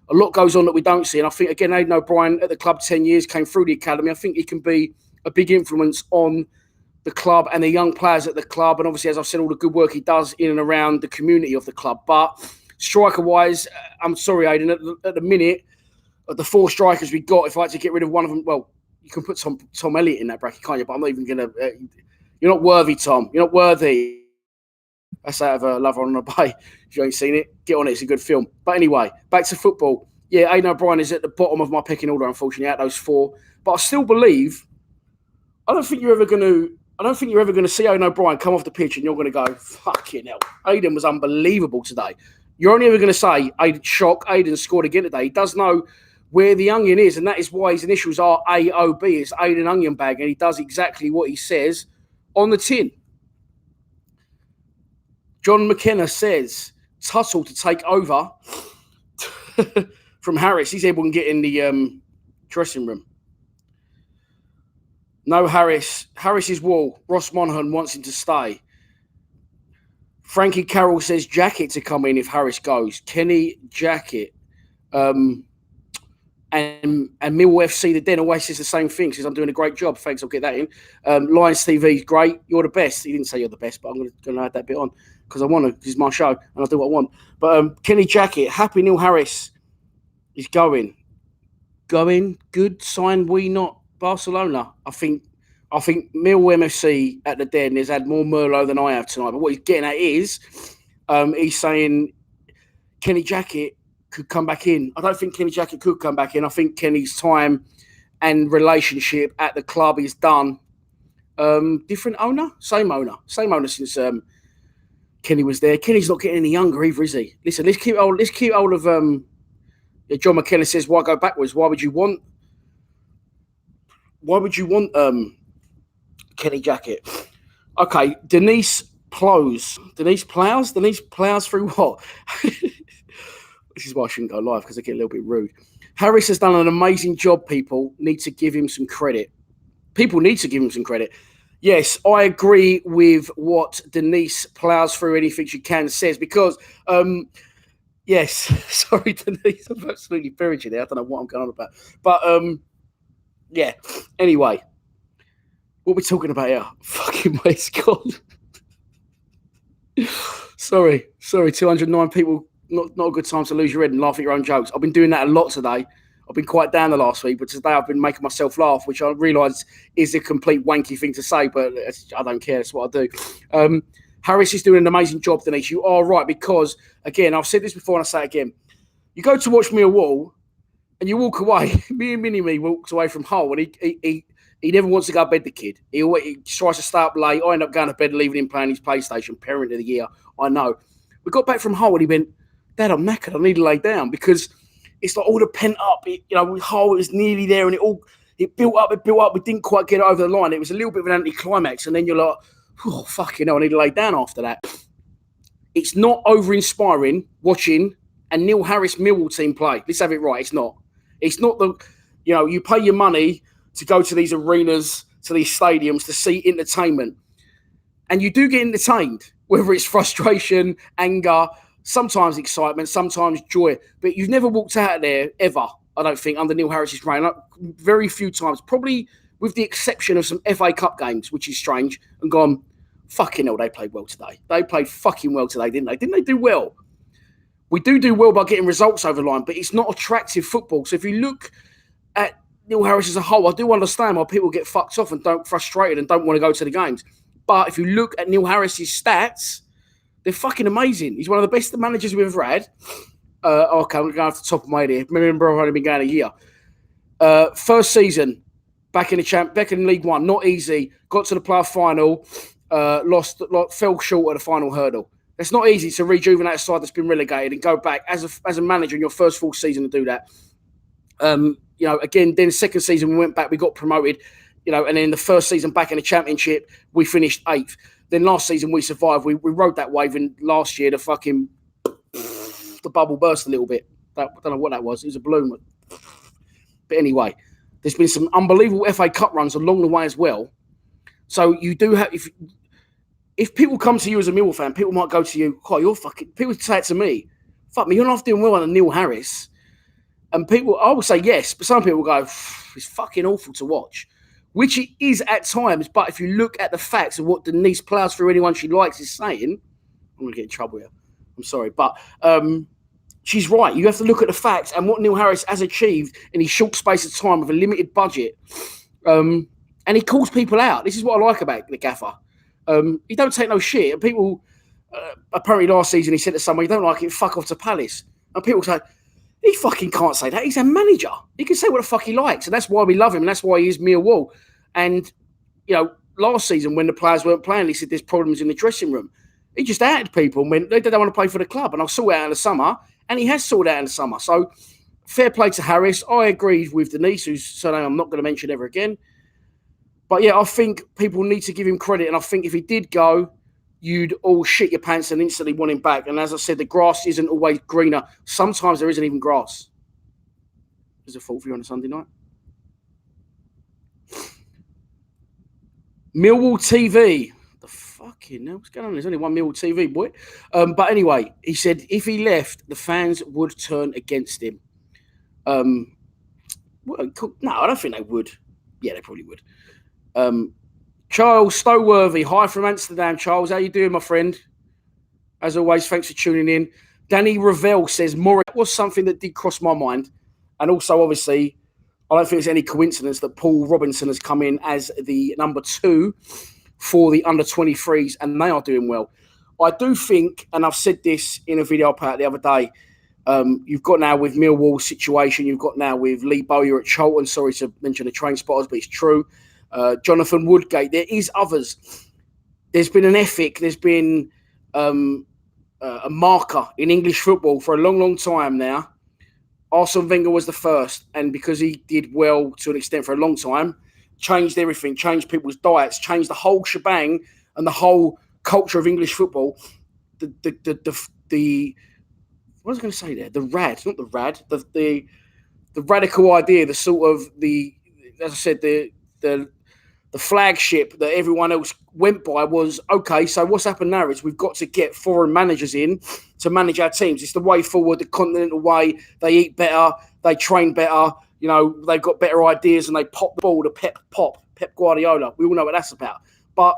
a lot goes on that we don't see. And I think, again, Aidan O'Brien at the club 10 years, came through the academy. I think he can be a big influence on the club and the young players at the club. And obviously, as I've said, all the good work he does in and around the community of the club. But striker-wise, I'm sorry, Aidan, at the minute, of the 4 strikers we got, if I had to get rid of one of them, well, you can put Tom Elliott in that bracket, can't you? But I'm not even going to... you're not worthy, Tom. You're not worthy. That's out of Love on the Bay. If you ain't seen it, get on it. It's a good film. But anyway, back to football. Yeah, Aidan O'Brien is at the bottom of my pecking order, unfortunately, out of those 4. But I still believe... I don't think you're ever going to see Aidan O'Brien come off the pitch and you're going to go, fucking hell, Aidan was unbelievable today. You're only ever going to say, Aidan scored again today. He does know where the onion is, and that is why his initials are AOB. It's Aidan Onion Bag, and he does exactly what he says on the tin. John McKenna says, Tuttle to take over from Harris. He's able to get in the dressing room. No Harris. Harris's wall. Ross Monaghan wants him to stay. Frankie Carroll says Jacket to come in if Harris goes. Kenny Jacket. And Millwall FC, the Den, always says the same thing. Says, I'm doing a great job. Thanks, I'll get that in. Lions TV, great. You're the best. He didn't say you're the best, but I'm going to add that bit on because I want to. This is my show and I'll do what I want. But Kenny Jacket, happy Neil Harris is going. Good sign we not Barcelona. I think Millwall MFC at the Den has had more Merlot than I have tonight. But what he's getting at is he's saying Kenny Jacket could come back in. I don't think Kenny Jacket could come back in. I think Kenny's time and relationship at the club is done. Different owner? Same owner since Kenny was there. Kenny's not getting any younger either, is he? Listen, let's keep hold of John McKenna says, why go backwards? Why would you want Kenny Jacket? Okay, Denise plows through what? This is why I shouldn't go live, because I get a little bit rude. Harris has done an amazing job. People need to give him some credit. Yes, I agree with what Denise plows through anything she can says, because yes, sorry Denise, I'm absolutely buried you there. I don't know what I'm going on about. But yeah, anyway, what we're talking about here? Fucking West God. Sorry, 209 people not a good time to lose your head and laugh at your own jokes. I've been doing that a lot today. I've been quite down the last week, but today I've been making myself laugh, which I realise is a complete wanky thing to say, but I don't care. That's what I do. Harris is doing an amazing job, Denise. You are right, because, again, I've said this before and I say it again. You go to watch Millwall and you walk away. Me and Mini-Me walked away from Hull, and he never wants to go to bed, the kid. He tries to stay up late. I end up going to bed, leaving him playing his PlayStation. Parent of the year, I know. We got back from Hull and he went, Dad, I'm knackered. I need to lay down, because it's like all the pent up. With Hull, it was nearly there, and it built up. We didn't quite get it over the line. It was a little bit of an anticlimax, and then you're like, oh, fucking hell, I need to lay down after that. It's not over-inspiring watching a Neil Harris Millwall team play. Let's have it right. It's not. It's not you pay your money to go to these arenas, to these stadiums, to see entertainment. And you do get entertained, whether it's frustration, anger, sometimes excitement, sometimes joy. But you've never walked out of there ever, I don't think, under Neil Harris's reign. Very few times, probably with the exception of some FA Cup games, which is strange, and gone, fucking hell, they played well today. They played fucking well today, didn't they? Didn't they do well? We do well by getting results over the line, but it's not attractive football. So if you look at Neil Harris as a whole, I do understand why people get fucked off and frustrated and don't want to go to the games. But if you look at Neil Harris's stats, they're fucking amazing. He's one of the best managers we've ever had. Okay, I'm going to go off the top of my head here. Remember, I've only been going a year. First season, back in League One, not easy. Got to the playoff final, fell short at the final hurdle. It's not easy to rejuvenate a side that's been relegated and go back as a manager in your first full season to do that. Again, then the second season we went back, we got promoted, and then the first season back in the Championship, we finished 8th. Then last season we survived. We rode that wave, and last year the bubble burst a little bit. I don't know what that was. It was a balloon. But anyway, there's been some unbelievable FA Cup runs along the way as well. So you do have, if people come to you as a Millwall fan, people might go to you, oh, you're fucking, people say it to me, fuck me, you're not doing well under Neil Harris. And I would say yes, but some people go, it's fucking awful to watch, which it is at times. But if you look at the facts of what Denise plows through anyone she likes is saying, I'm going to get in trouble here. I'm sorry. But she's right. You have to look at the facts and what Neil Harris has achieved in his short space of time with a limited budget. And he calls people out. This is what I like about the gaffer. He don't take no shit. And people, apparently last season he said to someone, you don't like it, fuck off to Palace. And people say, he fucking can't say that. He's a manager. He can say what the fuck he likes. And that's why we love him. And that's why he is Millwall. And, last season when the players weren't playing, he said there's problems in the dressing room. He just outed people and went, they don't want to play for the club. And I'll sort it out in the summer. And he has sorted out in the summer. So fair play to Harris. I agree with Denise, whose surname I'm not going to mention ever again. But yeah, I think people need to give him credit. And I think if he did go, you'd all shit your pants and instantly want him back. And as I said, the grass isn't always greener. Sometimes there isn't even grass. There's a fault for you on a Sunday night. Millwall TV. The fucking hell, what's going on? There's only one Millwall TV, boy. But anyway, he said if he left, the fans would turn against him. No, I don't think they would. Yeah, they probably would. Charles Stoworthy, hi from Amsterdam. Charles, how you doing, my friend? As always, thanks for tuning in. Danny Ravel says, that was something that did cross my mind. And also, obviously, I don't think it's any coincidence that Paul Robinson has come in as the number 2 for the under-23s, and they are doing well. I do think, and I've said this in a video I put out the other day, you've got now with Millwall's situation, you've got now with Lee Bowyer at Charlton, sorry to mention the train spotters, but it's true. Jonathan Woodgate, there is others. There's been an ethic, there's been a marker in English football for a long, long time now. Arsene Wenger was the first, and because he did well to an extent for a long time, changed everything, changed people's diets, changed the whole shebang and the whole culture of English football. The what was I going to say there? The radical idea, the sort of as I said, the flagship that everyone else went by was, okay, so what's happened now is we've got to get foreign managers in to manage our teams. It's the way forward, the continental way. They eat better, they train better, they've got better ideas and they pop the ball, Pep Guardiola. We all know what that's about. But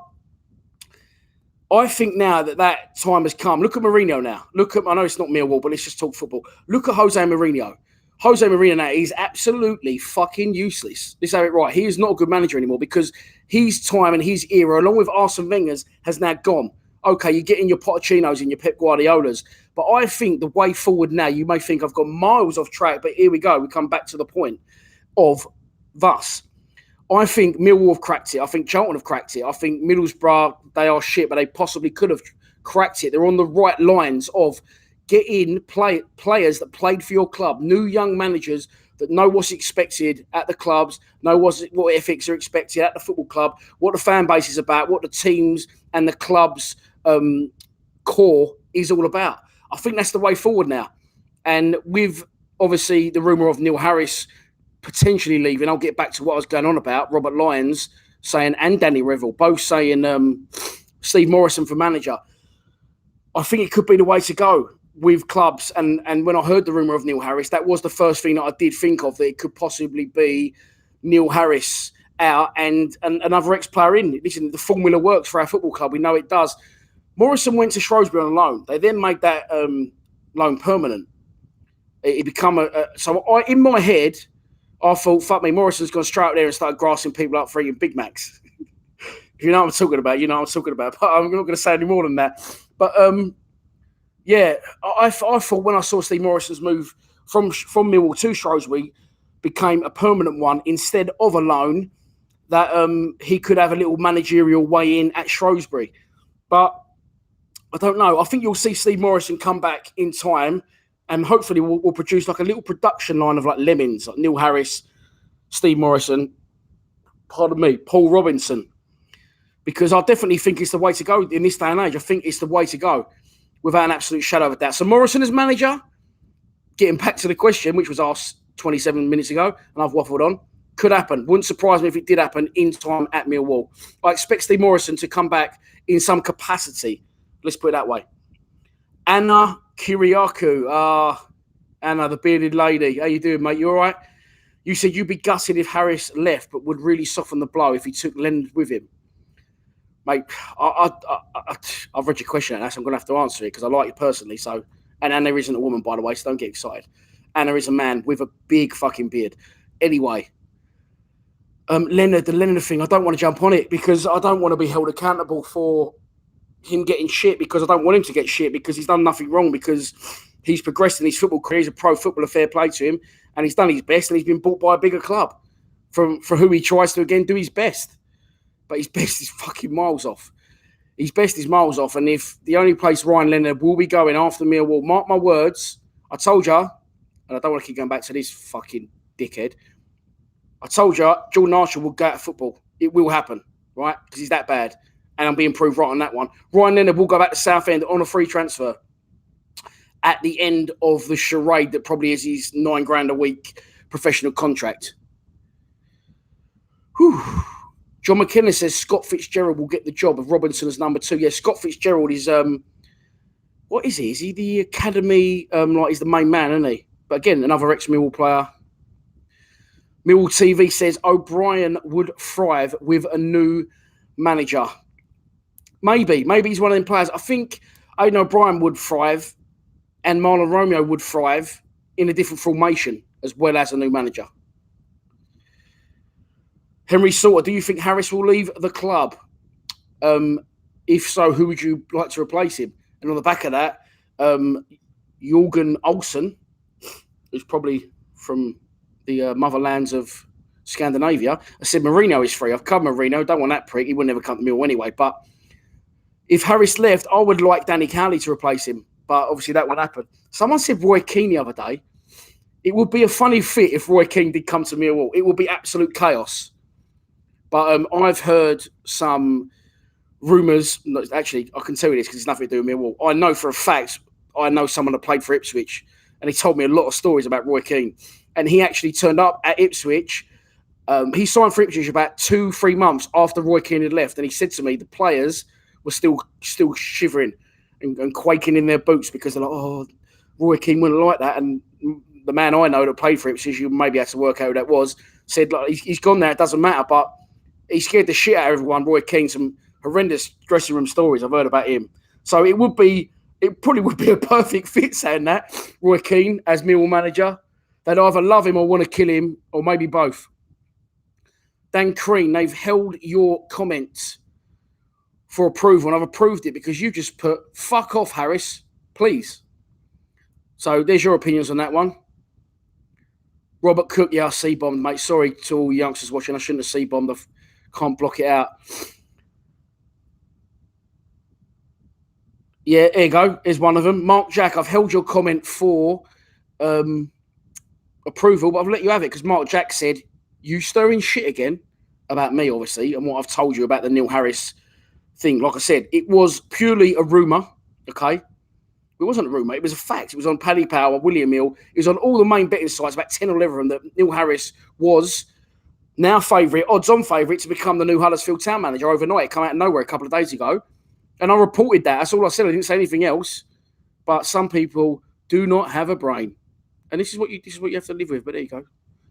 I think now that time has come. Look at Mourinho now. I know it's not Millwall, but let's just talk football. Look at Jose Mourinho. Jose Mourinho now is absolutely fucking useless. Let's have it right. He is not a good manager anymore because his time and his era, along with Arsene Wenger's, has now gone. Okay, you're getting your Potocchinos and your Pep Guardiolas. But I think the way forward now, you may think I've gone miles off track, but here we go. We come back to the point of thus. I think Millwall have cracked it. I think Charlton have cracked it. I think Middlesbrough, they are shit, but they possibly could have cracked it. They're on the right lines of getting players that played for your club, new young managers that know what's expected at the clubs, know what ethics are expected at the football club, what the fan base is about, what the teams and the club's core is all about. I think that's the way forward now. And with, obviously, the rumour of Neil Harris potentially leaving, I'll get back to what I was going on about, Robert Lyons saying, and Danny Revell, both saying Steve Morrison for manager. I think it could be the way to go with clubs. And when I heard the rumour of Neil Harris, that was the first thing that I did think of, that it could possibly be Neil Harris out and another ex-player in. Listen, the formula works for our football club. We know it does. Morrison went to Shrewsbury on loan. They then made that loan permanent. It become in my head, I thought, fuck me, Morrison's gone straight out there and started grassing people up for eating Big Macs. You know what I'm talking about. You know what I'm talking about. But I'm not going to say any more than that. But, yeah, I thought when I saw Steve Morrison's move from Millwall to Shrewsbury became a permanent one instead of a loan, that he could have a little managerial way in at Shrewsbury. But I don't know. I think you'll see Steve Morrison come back in time, and hopefully we'll produce like a little production line of like Lemmings, like Neil Harris, Steve Morrison, Paul Robinson. Because I definitely think it's the way to go in this day and age. I think it's the way to go without an absolute shadow of a doubt. So Morrison as manager, getting back to the question, which was asked 27 minutes ago, and I've waffled on, could happen. Wouldn't surprise me if it did happen in time at Millwall. I expect Steve Morrison to come back in some capacity. Let's put it that way. Anna Kiriakou. Anna, the bearded lady. How you doing, mate? You all right? You said you'd be gutted if Harris left, but would really soften the blow if he took Leonard with him. Mate, I've read your question, and I'm going to have to answer it because I like you personally. So, and Anna isn't a woman, by the way, so don't get excited. Anna is a man with a big fucking beard. Anyway, the Leonard thing, I don't want to jump on it because I don't want to be held accountable for him getting shit, because I don't want him to get shit because he's done nothing wrong, because he's progressed in his football career. He's a pro footballer, fair play to him, and he's done his best, and he's been bought by a bigger club for who he tries to, again, do his best. But his best is fucking miles off. His best is miles off. And if the only place Ryan Leonard will be going after Millwall, mark my words, I told you, and I don't want to keep going back to this fucking dickhead, I told you Jordan Archer will go out of football. It will happen, right? Because he's that bad. And I'm being proved right on that one. Ryan Leonard will go back to Southend on a free transfer at the end of the charade that probably is his $9,000 a week professional contract. Whew. John McKenna says Scott Fitzgerald will get the job of Robinson as number 2. Yeah, Scott Fitzgerald is what is he? Is he the academy? He's the main man, isn't he? But again, another ex-Millwall player. Millwall TV says O'Brien would thrive with a new manager. Maybe he's one of them players. I think Aidan O'Brien would thrive, and Marlon Romeo would thrive in a different formation as well as a new manager. Henry Salter, do you think Harris will leave the club? If so, who would you like to replace him? And on the back of that, Jürgen Olsen, who's probably from the motherlands of Scandinavia. I said Mourinho is free. I've covered Mourinho. Don't want that prick. He would never come to Mill anyway. But if Harris left, I would like Danny Cowley to replace him. But obviously that won't happen. Someone said Roy Keane the other day. It would be a funny fit if Roy Keane did come to Millwall. It would be absolute chaos. But I've heard some rumours. Actually, I can tell you this because it's nothing to do with Millwall. I know for a fact, I know someone that played for Ipswich, and he told me a lot of stories about Roy Keane. And he actually turned up at Ipswich. He signed for Ipswich about 2-3 months after Roy Keane had left. And he said to me, the players were still shivering and quaking in their boots because they're like, oh, Roy Keane wouldn't like that. And the man I know that played for Ipswich, you maybe had to work out who that was, said, like, he's gone there, it doesn't matter. But he scared the shit out of everyone. Roy Keane, some horrendous dressing room stories I've heard about him. So it probably would be a perfect fit, saying that, Roy Keane as Millwall manager. They'd either love him or want to kill him, or maybe both. Dan Crean, they've held your comments for approval, and I've approved it because you just put, fuck off, Harris, please. So there's your opinions on that one. Robert Cook, yeah, I C-bombed, mate. Sorry to all youngsters watching. I shouldn't have C-bombed. I can't block it out. Yeah, here you go. Here's one of them. Mark Jack, I've held your comment for approval, but I've let you have it because Mark Jack said, you stirring shit again about me, obviously, and what I've told you about the Neil Harris thing. Like I said, it was purely a rumour, okay? It wasn't a rumour. It was a fact. It was on Paddy Power, William Hill. It was on all the main betting sites, about 10 or 11 of them, that Neil Harris was now favourite, odds-on favourite to become the new Huddersfield town manager overnight. It came out of nowhere a couple of days ago. And I reported that. That's all I said. I didn't say anything else. But some people do not have a brain. And this is what you have to live with. But there you go.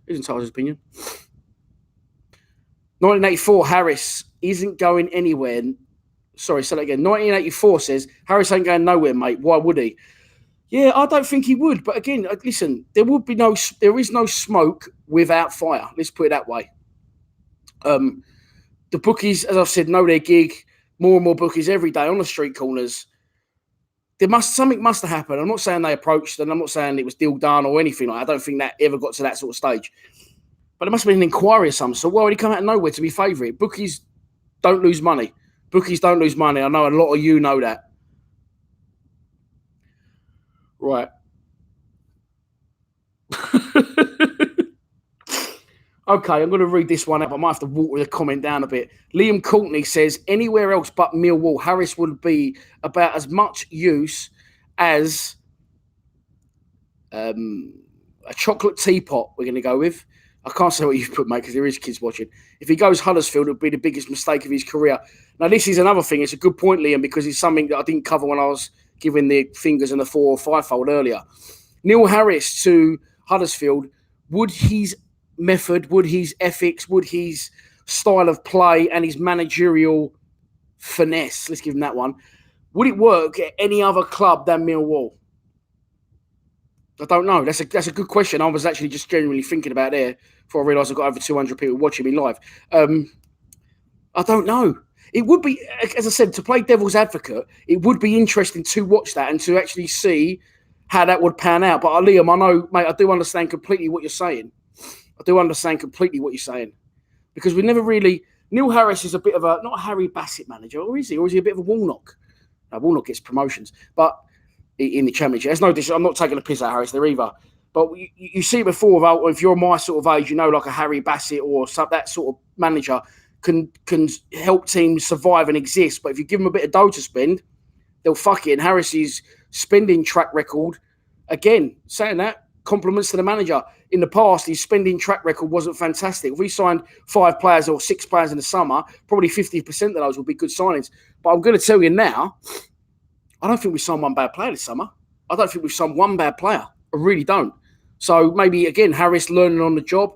Isn't Tyler's opinion. 1984, Harris isn't going anywhere. Sorry, say that again. 1984 says, Harris ain't going nowhere, mate. Why would he? Yeah, I don't think he would. But again, listen, there is no smoke without fire. Let's put it that way. The bookies, as I've said, know their gig. More and more bookies every day on the street corners. Something must have happened. I'm not saying they approached, and I'm not saying it was deal done or anything like that. I don't think that ever got to that sort of stage. But there must have been an inquiry of some sort. Why would he come out of nowhere to be favourite? Bookies don't lose money. Bookies don't lose money. I know a lot of you know that. Right. Okay, I'm going to read this one up. I might have to water the comment down a bit. Liam Courtney says, anywhere else but Millwall, Harris would be about as much use as a chocolate teapot, we're going to go with. I can't say what you've put, mate, because there is kids watching. If he goes Huddersfield, it would be the biggest mistake of his career. Now, this is another thing. It's a good point, Liam, because it's something that I didn't cover when I was giving the fingers and the 4 or 5-fold earlier. Neil Harris to Huddersfield, would his method, would his ethics, would his style of play and his managerial finesse, let's give him that one, would it work at any other club than Millwall? I don't know. That's a good question. I was actually just genuinely thinking about there before I realised I've got over 200 people watching me live. I don't know. It would be, as I said, to play devil's advocate, it would be interesting to watch that and to actually see how that would pan out. But Liam, I know, mate, I do understand completely what you're saying. Because we never really... Neil Harris is a bit of a... Not a Harry Bassett manager, or is he? Or is he a bit of a Warnock? No, Warnock gets promotions. But in the Championship. There's no I'm not taking a piss at Harris there either. But you see it before, if you're my sort of age, you know, like a Harry Bassett or that sort of manager can help teams survive and exist. But if you give them a bit of dough to spend, they'll fuck it. And Harris's spending track record, again, saying that, compliments to the manager. In the past, his spending track record wasn't fantastic. If we signed 5 players or 6 players in the summer, probably 50% of those would be good signings. But I'm going to tell you now, I don't think we signed one bad player this summer. I don't think we've signed one bad player. I really don't. So maybe, again, Harris learning on the job,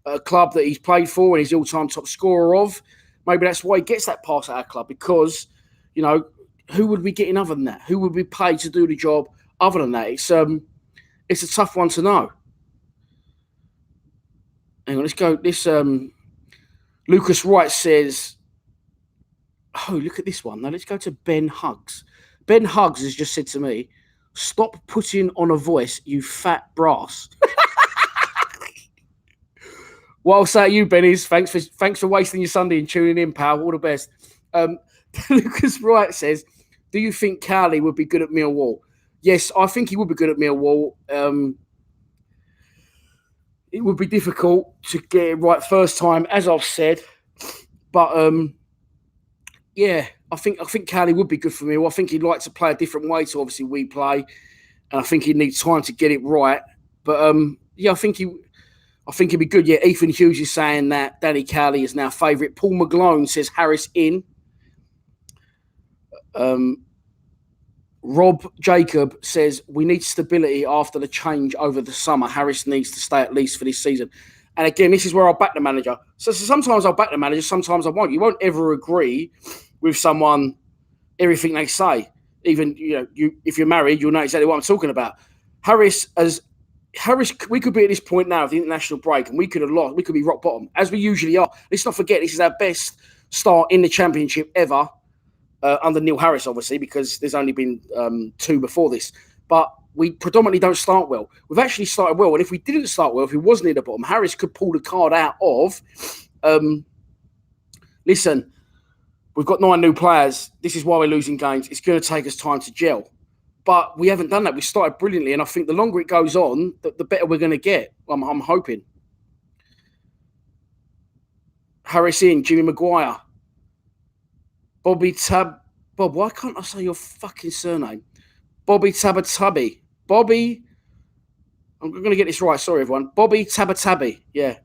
a club that he's played for and he's the all-time top scorer of. Maybe that's why he gets that pass at our club because, you know, who would we get in other than that? Who would we pay to do the job other than that? It's a tough one to know. Hang on, let's go. This Lucas Wright says, oh, look at this one. Now let's go to Ben Huggs. Ben Huggs has just said to me, stop putting on a voice, you fat brass. What I'll say to you, Ben, is thanks for wasting your Sunday and tuning in, pal. All the best. Lucas Wright says, do you think Cowley would be good at Millwall? Yes, I think he would be good at Millwall. It would be difficult to get it right first time, as I've said. But, yeah, I think Cowley would be good for Millwall. I think he'd like to play a different way to obviously we play. And I think he'd need time to get it right. But, yeah, I think he'd be good. Yeah, Ethan Hughes is saying that Danny Cowley is now favourite. Paul McGlone says Harris in. Rob Jacob says, we need stability after the change over the summer. Harris needs to stay at least for this season. And again, this is where I'll back the manager. So sometimes I'll back the manager, sometimes I won't. You won't ever agree with someone, everything they say. Even if you're married, you'll know exactly what I'm talking about. Harris, we could be at this point now of the international break, and we could have lost. We could be rock bottom, as we usually are. Let's not forget, this is our best start in the Championship ever under Neil Harris, obviously, because there's only been 2 before this. But we predominantly don't start well. We've actually started well, and if we didn't start well, if we was near the bottom, Harris could pull the card out of, listen, we've got 9 new players. This is why we're losing games. It's going to take us time to gel. But we haven't done that. We started brilliantly, and I think the longer it goes on, the better we're going to get. I'm hoping. Harris in, Jimmy Maguire. Bob, why can't I say your fucking surname? Bobby Tabatabi. Bobby, I'm going to get this right. Sorry, everyone. Bobby Tabatabi. Yeah.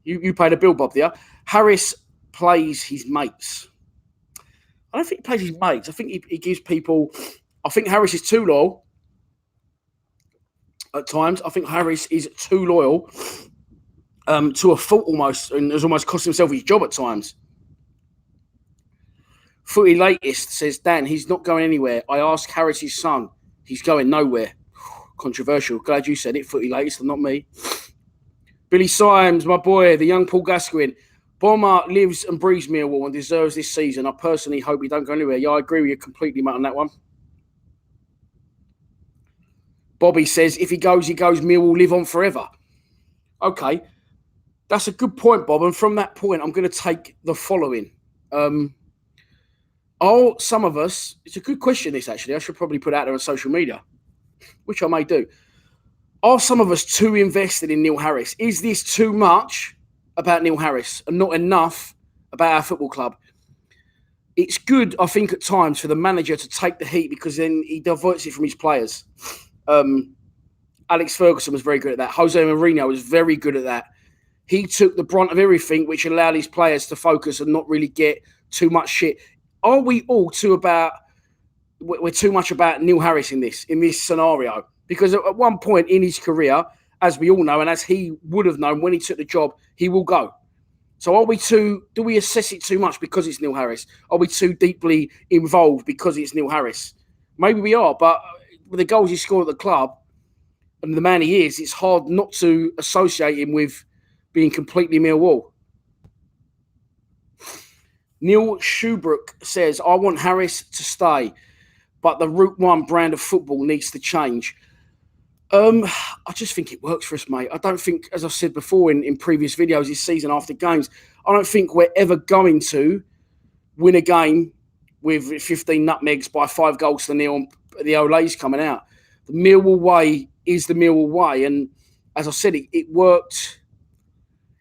You paid a bill, Bob, there. Harris plays his mates. I don't think he plays his mates. I think he gives people... I think Harris is too loyal at times. I think Harris is too loyal to a fault almost, and has almost cost himself his job at times. Footy Latest says, Dan, he's not going anywhere. I asked Harris's son. He's going nowhere. Controversial. Glad you said it, Footy Latest, and not me. Billy Symes, my boy, the young Paul Gascoigne. Bomber lives and breathes Millwall and deserves this season. I personally hope he don't go anywhere. Yeah, I agree with you completely, mate, on that one. Bobby says, if he goes, Millwall will live on forever. Okay. That's a good point, Bob. And from that point, I'm going to take the following. Some of us, it's a good question, this, actually. I should probably put it out there on social media, which I may do. Are some of us too invested in Neil Harris? Is this too much about Neil Harris and not enough about our football club? It's good, I think, at times for the manager to take the heat because then he diverts it from his players. Alex Ferguson was very good at that. Jose Mourinho was very good at that. He took the brunt of everything, which allowed his players to focus and not really get too much shit. Are we all we're too much about Neil Harris in this scenario? Because at one point in his career, as we all know, and as he would have known when he took the job, he will go. So do we assess it too much because it's Neil Harris? Are we too deeply involved because it's Neil Harris? Maybe we are, but with the goals he scored at the club and the man he is, it's hard not to associate him with being completely Millwall. Neil Schubrook says, I want Harris to stay, but the Route 1 brand of football needs to change. I just think it works for us, mate. I don't think, as I've said before in previous videos this season after games, I don't think we're ever going to win a game with 15 nutmegs by 5 goals to nil. The Olays coming out. The Millwall way is the Millwall way, and as I said, it worked.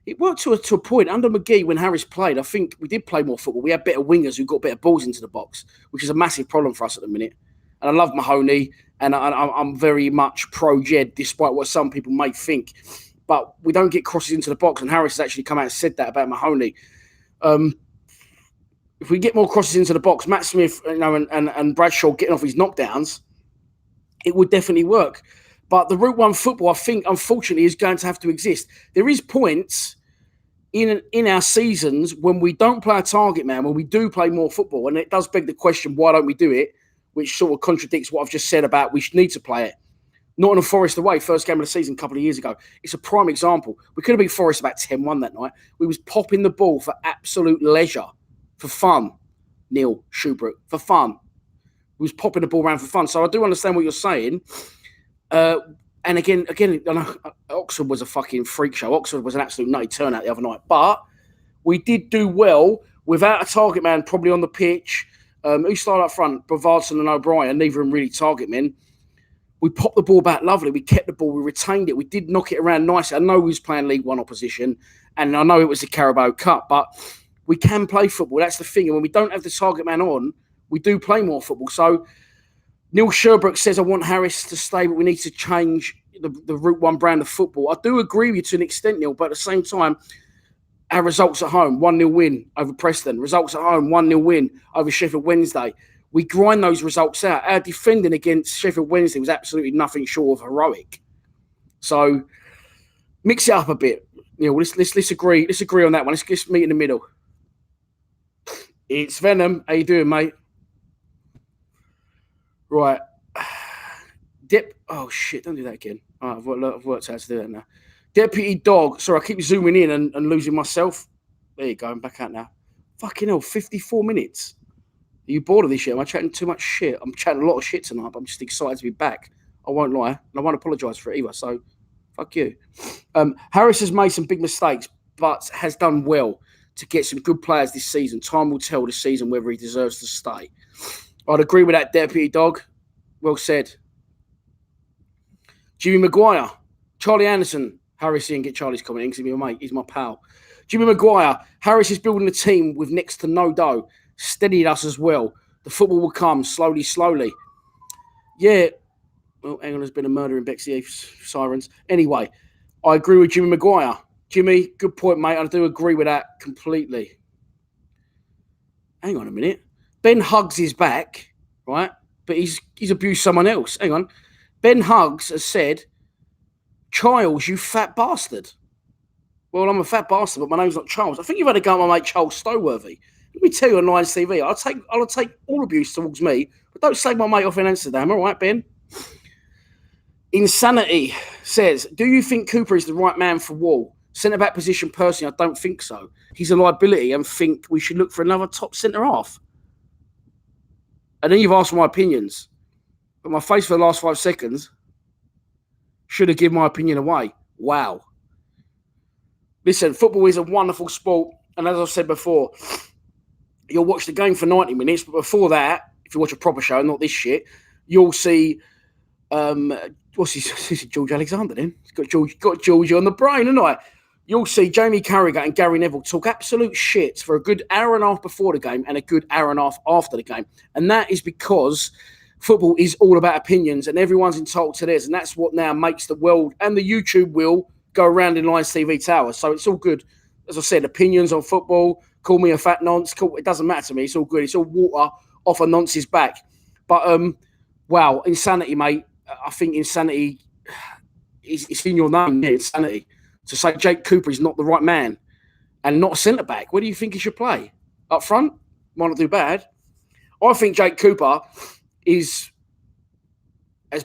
It worked to a point. Under McGee, when Harris played, I think we did play more football. We had better wingers who got better balls into the box, which is a massive problem for us at the minute. And I love Mahoney, and I'm very much pro-Jed, despite what some people may think. But we don't get crosses into the box, and Harris has actually come out and said that about Mahoney. If we get more crosses into the box, Matt Smith, and Bradshaw getting off his knockdowns, it would definitely work. But the Route 1 football, I think, unfortunately, is going to have to exist. There is points in our seasons when we don't play a target man, when we do play more football, and it does beg the question, why don't we do it? Which sort of contradicts what I've just said about we need to play it. Nottingham Forest away, first game of the season a couple of years ago. It's a prime example. We could have beat Forest about 10-1 that night. We was popping the ball for absolute leisure. For fun, Neil Schubrook, for fun. He was popping the ball around for fun. So I do understand what you're saying. And again, I know Oxford was a fucking freak show. Oxford was an absolute nutty turnout the other night. But we did do well without a target man probably on the pitch. Who started up front? Bavardson and O'Brien, neither of them really target men. We popped the ball back lovely. We kept the ball. We retained it. We did knock it around nicely. I know we was playing League One opposition, and I know it was the Carabao Cup, but we can play football. That's the thing. And when we don't have the target man on, we do play more football. So Neil Sherbrooke says, I want Harris to stay, but we need to change the Route 1 brand of football. I do agree with you to an extent, Neil, but at the same time, our results at home, 1-0 win over Preston. Results at home, 1-0 win over Sheffield Wednesday. We grind those results out. Our defending against Sheffield Wednesday was absolutely nothing short of heroic. So mix it up a bit. Neil, let's agree. Let's agree on that one. Let's meet in the middle. It's Venom. How you doing, mate? Right. Oh, shit. Don't do that again. Right, I've worked out how to do that now. Deputy Dog. Sorry, I keep zooming in and losing myself. There you go. I'm back out now. Fucking hell, 54 minutes. Are you bored of this shit? Am I chatting too much shit? I'm chatting a lot of shit tonight, but I'm just excited to be back. I won't lie. And I won't apologise for it either. So, fuck you. Harris has made some big mistakes, but has done well to get some good players this season. Time will tell this season whether he deserves to stay. I'd agree with that, Deputy Dog. Well said. Jimmy Maguire, Charlie Anderson, Harris didn't get Charlie's comment in because he's my mate, he's my pal. Jimmy Maguire, Harris is building a team with next to no dough, steadied us as well. The football will come slowly, slowly. Yeah, well, hang on, there's been a murder in Bexley Sirens. Anyway, I agree with Jimmy Maguire. Jimmy, good point, mate. I do agree with that completely. Hang on a minute. Ben Huggs is back, right? But he's abused someone else. Hang on. Ben Huggs has said, Charles, you fat bastard. Well, I'm a fat bastard, but my name's not Charles. I think you've had a go at my mate Charles Stoworthy. Let me tell you on Lions TV, I'll take all abuse towards me, but don't slag my mate off in Amsterdam, all right, Ben? Insanity says, do you think Cooper is the right man for Wall? Centre-back position, personally, I don't think so. He's a liability and think we should look for another top centre-half. And then you've asked my opinions. But my face for the last 5 seconds should have given my opinion away. Wow. Listen, football is a wonderful sport. And as I've said before, you'll watch the game for 90 minutes. But before that, if you watch a proper show, not this shit, you'll see, what's his George Alexander then? He's got Georgie on the brain, haven't I? You'll see Jamie Carragher and Gary Neville talk absolute shit for a good hour and a half before the game and a good hour and a half after the game. And that is because football is all about opinions and everyone's entitled to theirs. And that's what now makes the world and the YouTube wheel go around in Lions TV Tower. So it's all good. As I said, opinions on football, call me a fat nonce. It doesn't matter to me. It's all good. It's all water off a nonce's back. But, wow, insanity, mate. I think insanity is in your name, yeah, insanity. To say Jake Cooper is not the right man and not a centre-back, where do you think he should play? Up front? Might not do bad. I think Jake Cooper has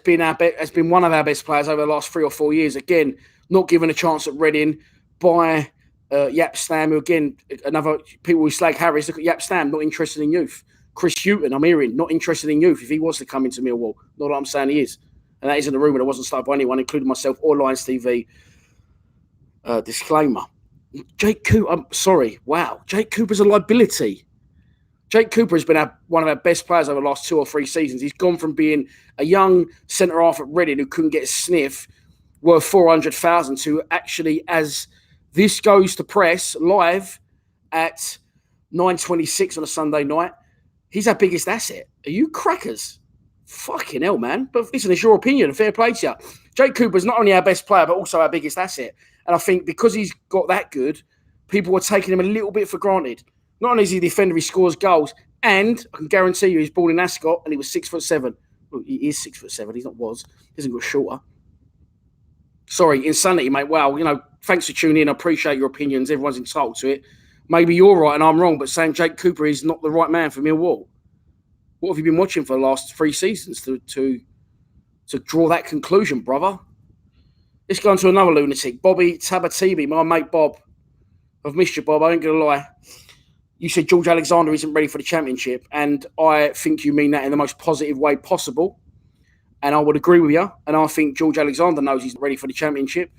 been one of our best players over the last 3 or 4 years. Again, not given a chance at Reading by Yap Stam, who again, another people who slag Harris. Look at Yap Stam, not interested in youth. Chris Houghton, I'm hearing, not interested in youth if he was to come into Millwall. Not that I'm saying he is. And that isn't a rumour that wasn't started by anyone, including myself or Lions TV. Disclaimer. Jake Cooper, I'm sorry. Wow. Jake Cooper's a liability. Jake Cooper has been one of our best players over the last 2 or 3 seasons. He's gone from being a young centre-half at Reading who couldn't get a sniff, worth 400,000, to actually, as this goes to press live at 9:26 on a Sunday night, he's our biggest asset. Are you crackers? Fucking hell, man. But listen, it's your opinion. Fair play to you. Jake Cooper's not only our best player, but also our biggest asset. And I think because he's got that good, people are taking him a little bit for granted. Not only is he a defender, he scores goals. And I can guarantee you he's born in Ascot and he was 6'7". Well, he is 6'7". He's not was. He hasn't got shorter. Sorry, insanity, mate. Wow, thanks for tuning in. I appreciate your opinions. Everyone's entitled to it. Maybe you're right and I'm wrong, but saying Jake Cooper is not the right man for Millwall. What have you been watching for the last 3 seasons to draw that conclusion, brother? Let's go on to another lunatic. Bobby Tabatibi, my mate Bob. I've missed you, Bob. I ain't going to lie. You said George Alexander isn't ready for the championship, and I think you mean that in the most positive way possible. And I would agree with you. And I think George Alexander knows he's ready for the championship.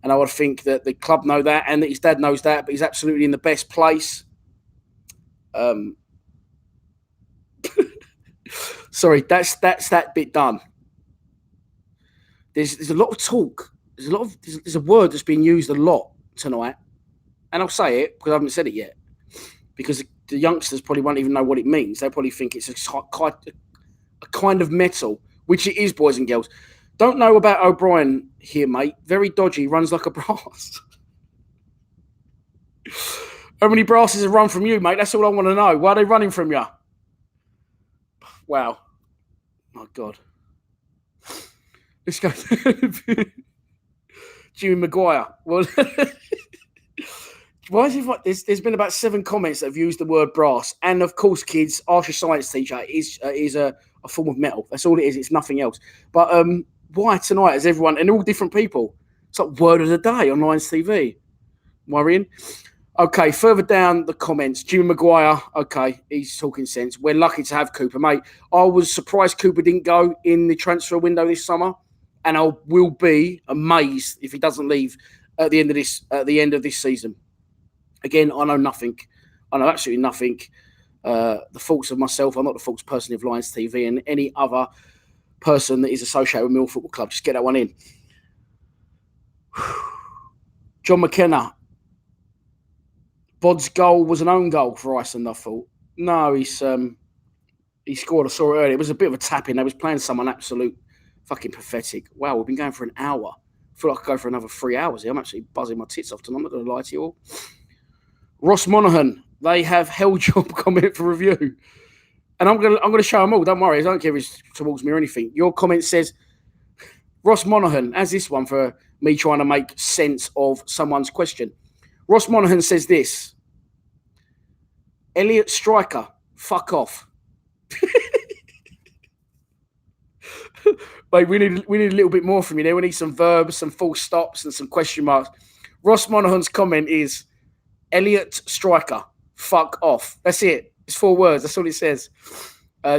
And I would think that the club know that and that his dad knows that, but he's absolutely in the best place. Sorry, that's that bit done. There's a lot of talk. There's a word that's been used a lot tonight, and I'll say it because I haven't said it yet. Because the youngsters probably won't even know what it means. They probably think it's a kind of metal, which it is, boys and girls. Don't know about O'Brien here, mate. Very dodgy. Runs like a brass. How many brasses have run from you, mate? That's all I want to know. Why are they running from you? Wow. My God. Let's go. Jimmy Maguire. Well, Why is it like there's been about 7 comments that have used the word brass, and of course, kids, ask your science teacher is a form of metal. That's all it is. It's nothing else. But why tonight is everyone and all different people? It's like word of the day on Lions TV. Worrying. Okay, further down the comments, Jimmy Maguire. Okay, he's talking sense. We're lucky to have Cooper, mate. I was surprised Cooper didn't go in the transfer window this summer, and I will be amazed if he doesn't leave at the end of this season. Again, I know nothing. I know absolutely nothing. The faults of myself. I'm not the faults personally of Lions TV and any other person that is associated with Millwall Football Club. Just get that one in. John McKenna. Bod's goal was an own goal for Iceland, I thought. No, he scored. I saw it earlier. It was a bit of a tap-in. They was playing someone absolute fucking pathetic. Wow, we've been going for an hour. I feel like I could go for another 3 hours here. I'm actually buzzing my tits off tonight. I'm not going to lie to you all. Ross Monaghan. They have hell job comment for review. And I'm gonna show them all. Don't worry. I don't care if it's towards me or anything. Your comment says, Ross Monaghan, as this one for me trying to make sense of someone's question. Ross Monaghan says this. Elliot Striker, fuck off. Mate, we need a little bit more from you there. We need some verbs, some full stops, and some question marks. Ross Monaghan's comment is Elliot Striker, fuck off. That's it. It's 4 words. That's all it says.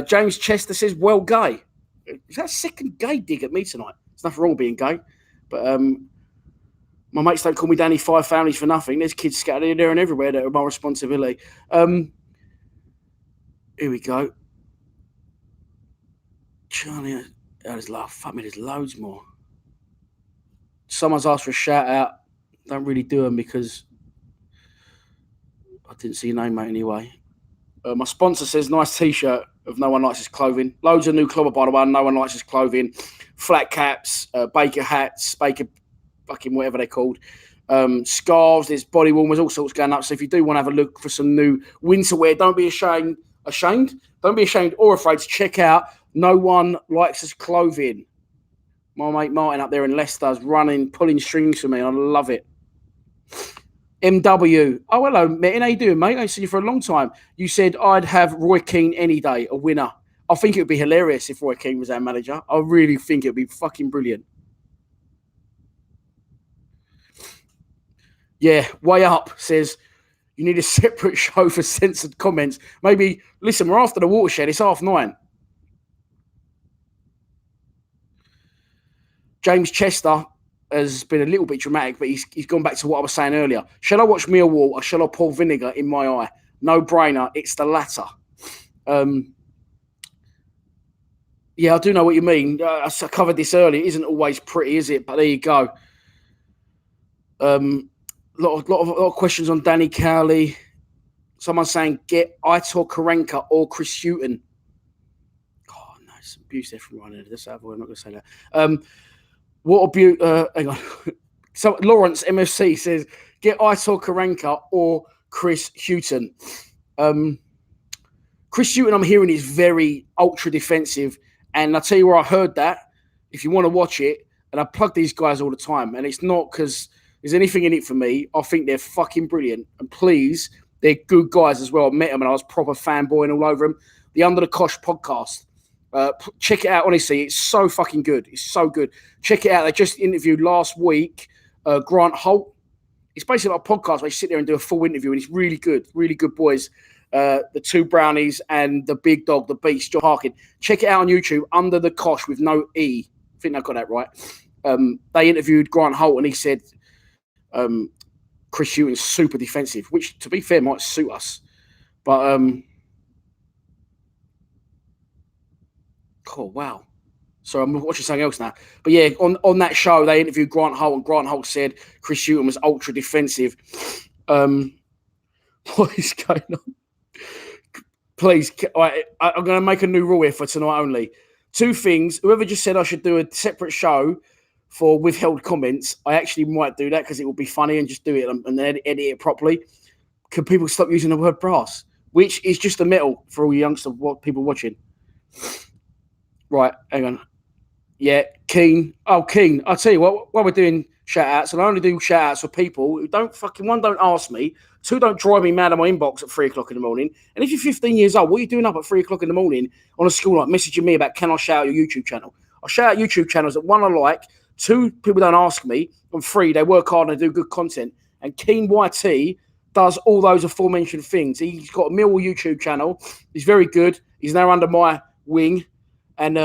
James Chester says, well, gay. Is that a second gay dig at me tonight? There's nothing wrong with being gay. But my mates don't call me Danny Five Families for nothing. There's kids scattered there and everywhere that are my responsibility. Here we go. Charlie, there's loads more. Someone's asked for a shout out. Don't really do them because I didn't see your name, mate, anyway. My sponsor says, nice T-shirt of No One Likes His Clothing. Loads of new clobber, by the way. No One Likes His Clothing. Flat caps, Baker hats, Baker fucking whatever they're called. Scarves, there's body warmers, all sorts going up. So if you do want to have a look for some new winter wear, don't be ashamed. Don't be ashamed or afraid to check out No One Likes His Clothing. My mate Martin up there in Leicester's running, pulling strings for me. I love it. MW. Oh, hello, Martin. How you doing, mate? I ain't seen you for a long time. You said I'd have Roy Keane any day, a winner. I think it would be hilarious if Roy Keane was our manager. I really think it would be fucking brilliant. Yeah, Way Up says, you need a separate show for censored comments. Maybe, listen, we're after the watershed. It's 9:30. James Chester has been a little bit dramatic, but he's gone back to what I was saying earlier. Shall I watch Millwall or shall I pour vinegar in my eye? No brainer. It's the latter. Yeah, I do know what you mean. I covered this earlier. It isn't always pretty, is it? But there you go. A lot of questions on Danny Cowley. Someone saying, get Aitor Karenka or Chris Hughton. Oh, no, it's abuse there from Ryan. That's I'm not going to say that. What abuse? Hang on. So Lawrence MFC says, get Aitor Karenka or Chris Hughton. Chris Hughton, I'm hearing, is very ultra defensive. And I'll tell you where I heard that. If you want to watch it, and I plug these guys all the time, and it's not because there's anything in it for me. I think they're fucking brilliant. And please, they're good guys as well. I met them and I was proper fanboying all over them. The Under the Kosh podcast. Check it out, honestly. It's so fucking good. It's so good. Check it out. They just interviewed last week Grant Holt. It's basically like a podcast where you sit there and do a full interview, and it's really good. Really good boys. The 2 brownies and the big dog, the beast, John Harkin. Check it out on YouTube, Under the Kosh with no E. I think I got that right. They interviewed Grant Holt and he said Chris Hughton's super defensive, which, to be fair, might suit us. But, oh, wow. So I'm watching something else now. But, yeah, on that show, they interviewed Grant Holt, and Grant Holt said Chris Hughton was ultra defensive. What is going on? Please, I'm going to make a new rule here for tonight only. 2 things. Whoever just said I should do a separate show for withheld comments, I actually might do that because it will be funny and just do it and then edit it properly. Can people stop using the word brass? Which is just a metal for all you youngsters, people watching. Right, hang on. Yeah, Keane. Oh, Keane. I'll tell you what, while we're doing shout-outs, and I only do shout-outs for people who don't don't ask me, two, don't drive me mad on my inbox at 3 o'clock in the morning. And if you're 15 years old, what are you doing up at 3 o'clock in the morning on a school night messaging me about, can I shout out your YouTube channel? I shout out YouTube channels that, one, I like, two, people don't ask me, and three, they work hard and they do good content. And Keen YT does all those aforementioned things. He's got a Millwall YouTube channel. He's very good. He's now under my wing. And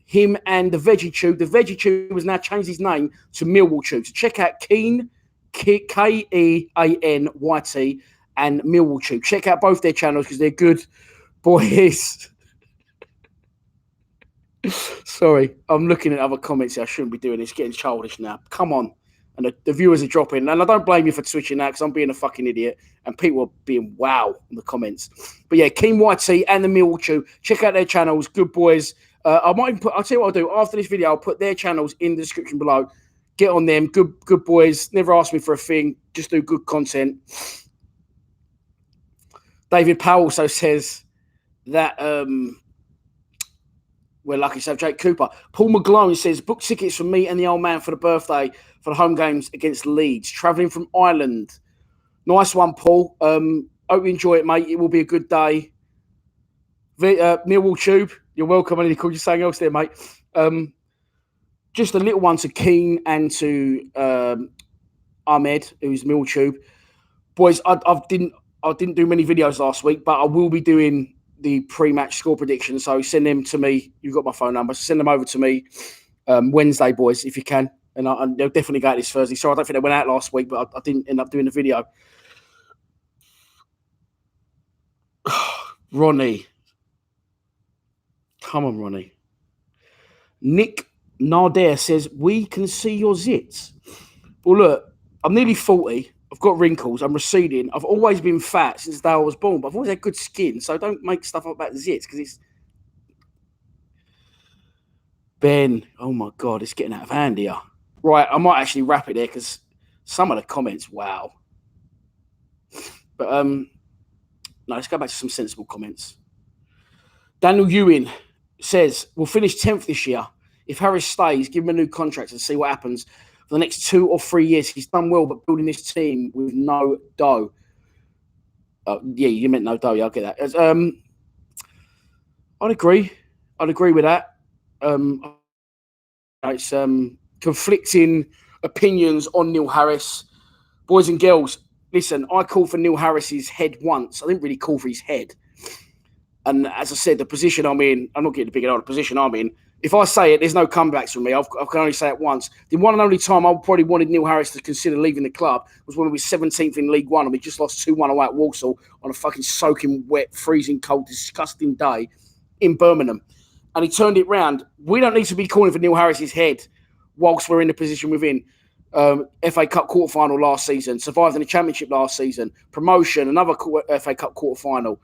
him and the Veggie Tube. The Veggie Tube has now changed his name to Millwall Tube. So check out Keen, Keanyt, and Millwall Tube. Check out both their channels because they're good boys. Sorry, I'm looking at other comments here. I shouldn't be doing this. It's getting childish now. Come on. And the viewers are dropping. And I don't blame you for switching that because I'm being a fucking idiot. And people are being wow in the comments. But yeah, Keen YT and the Millwall Tube. Check out their channels. Good boys. I might even put, I'll tell you what I'll do. After this video, I'll put their channels in the description below. Get on them. Good boys. Never ask me for a thing. Just do good content. David Powell also says that we're lucky to have Jake Cooper. Paul McGlone says, book tickets for me and the old man for the birthday for the home games against Leeds. Travelling from Ireland. Nice one, Paul. Hope you enjoy it, mate. It will be a good day. Millwall Tube, you're welcome. I need to call you something else there, mate. Just a little one to Keen and to Ahmed, who's Millwall Tube. Boys, I didn't do many videos last week, but I will be doing the pre-match score prediction. So send them to me. You've got my phone number. So send them over to me Wednesday, boys, if you can. And they'll definitely go out this Thursday. So I don't think they went out last week, but I didn't end up doing the video. Ronnie. Come on, Ronnie. Nick Narder says, we can see your zits. Well, look, I'm nearly 40. I've got wrinkles. I'm receding. I've always been fat since the day I was born, but I've always had good skin. So don't make stuff up about zits because it's... Ben, oh my God, it's getting out of hand here. Right, I might actually wrap it there because some of the comments, wow. But, no, let's go back to some sensible comments. Daniel Ewing says, we'll finish 10th this year. If Harris stays, give him a new contract and see what happens for the next 2 or 3 years. He's done well, but building this team with no dough. Yeah, you meant no dough. Yeah, I'll get that. I'd agree. I'd agree with that. It's conflicting opinions on Neil Harris. Boys and girls, listen, I called for Neil Harris's head once. I didn't really call for his head. And as I said, the position I'm in, I'm not getting the big the position I'm in. If I say it, there's no comebacks from me. I can only say it once. The one and only time I probably wanted Neil Harris to consider leaving the club was when we were 17th in League One and we just lost 2-1 away at Walsall on a fucking soaking wet, freezing cold, disgusting day in Birmingham. And he turned it round. We don't need to be calling for Neil Harris's head whilst we're in the position we're in. FA Cup quarter-final last season, survived in the Championship last season, promotion, another FA Cup quarter-final.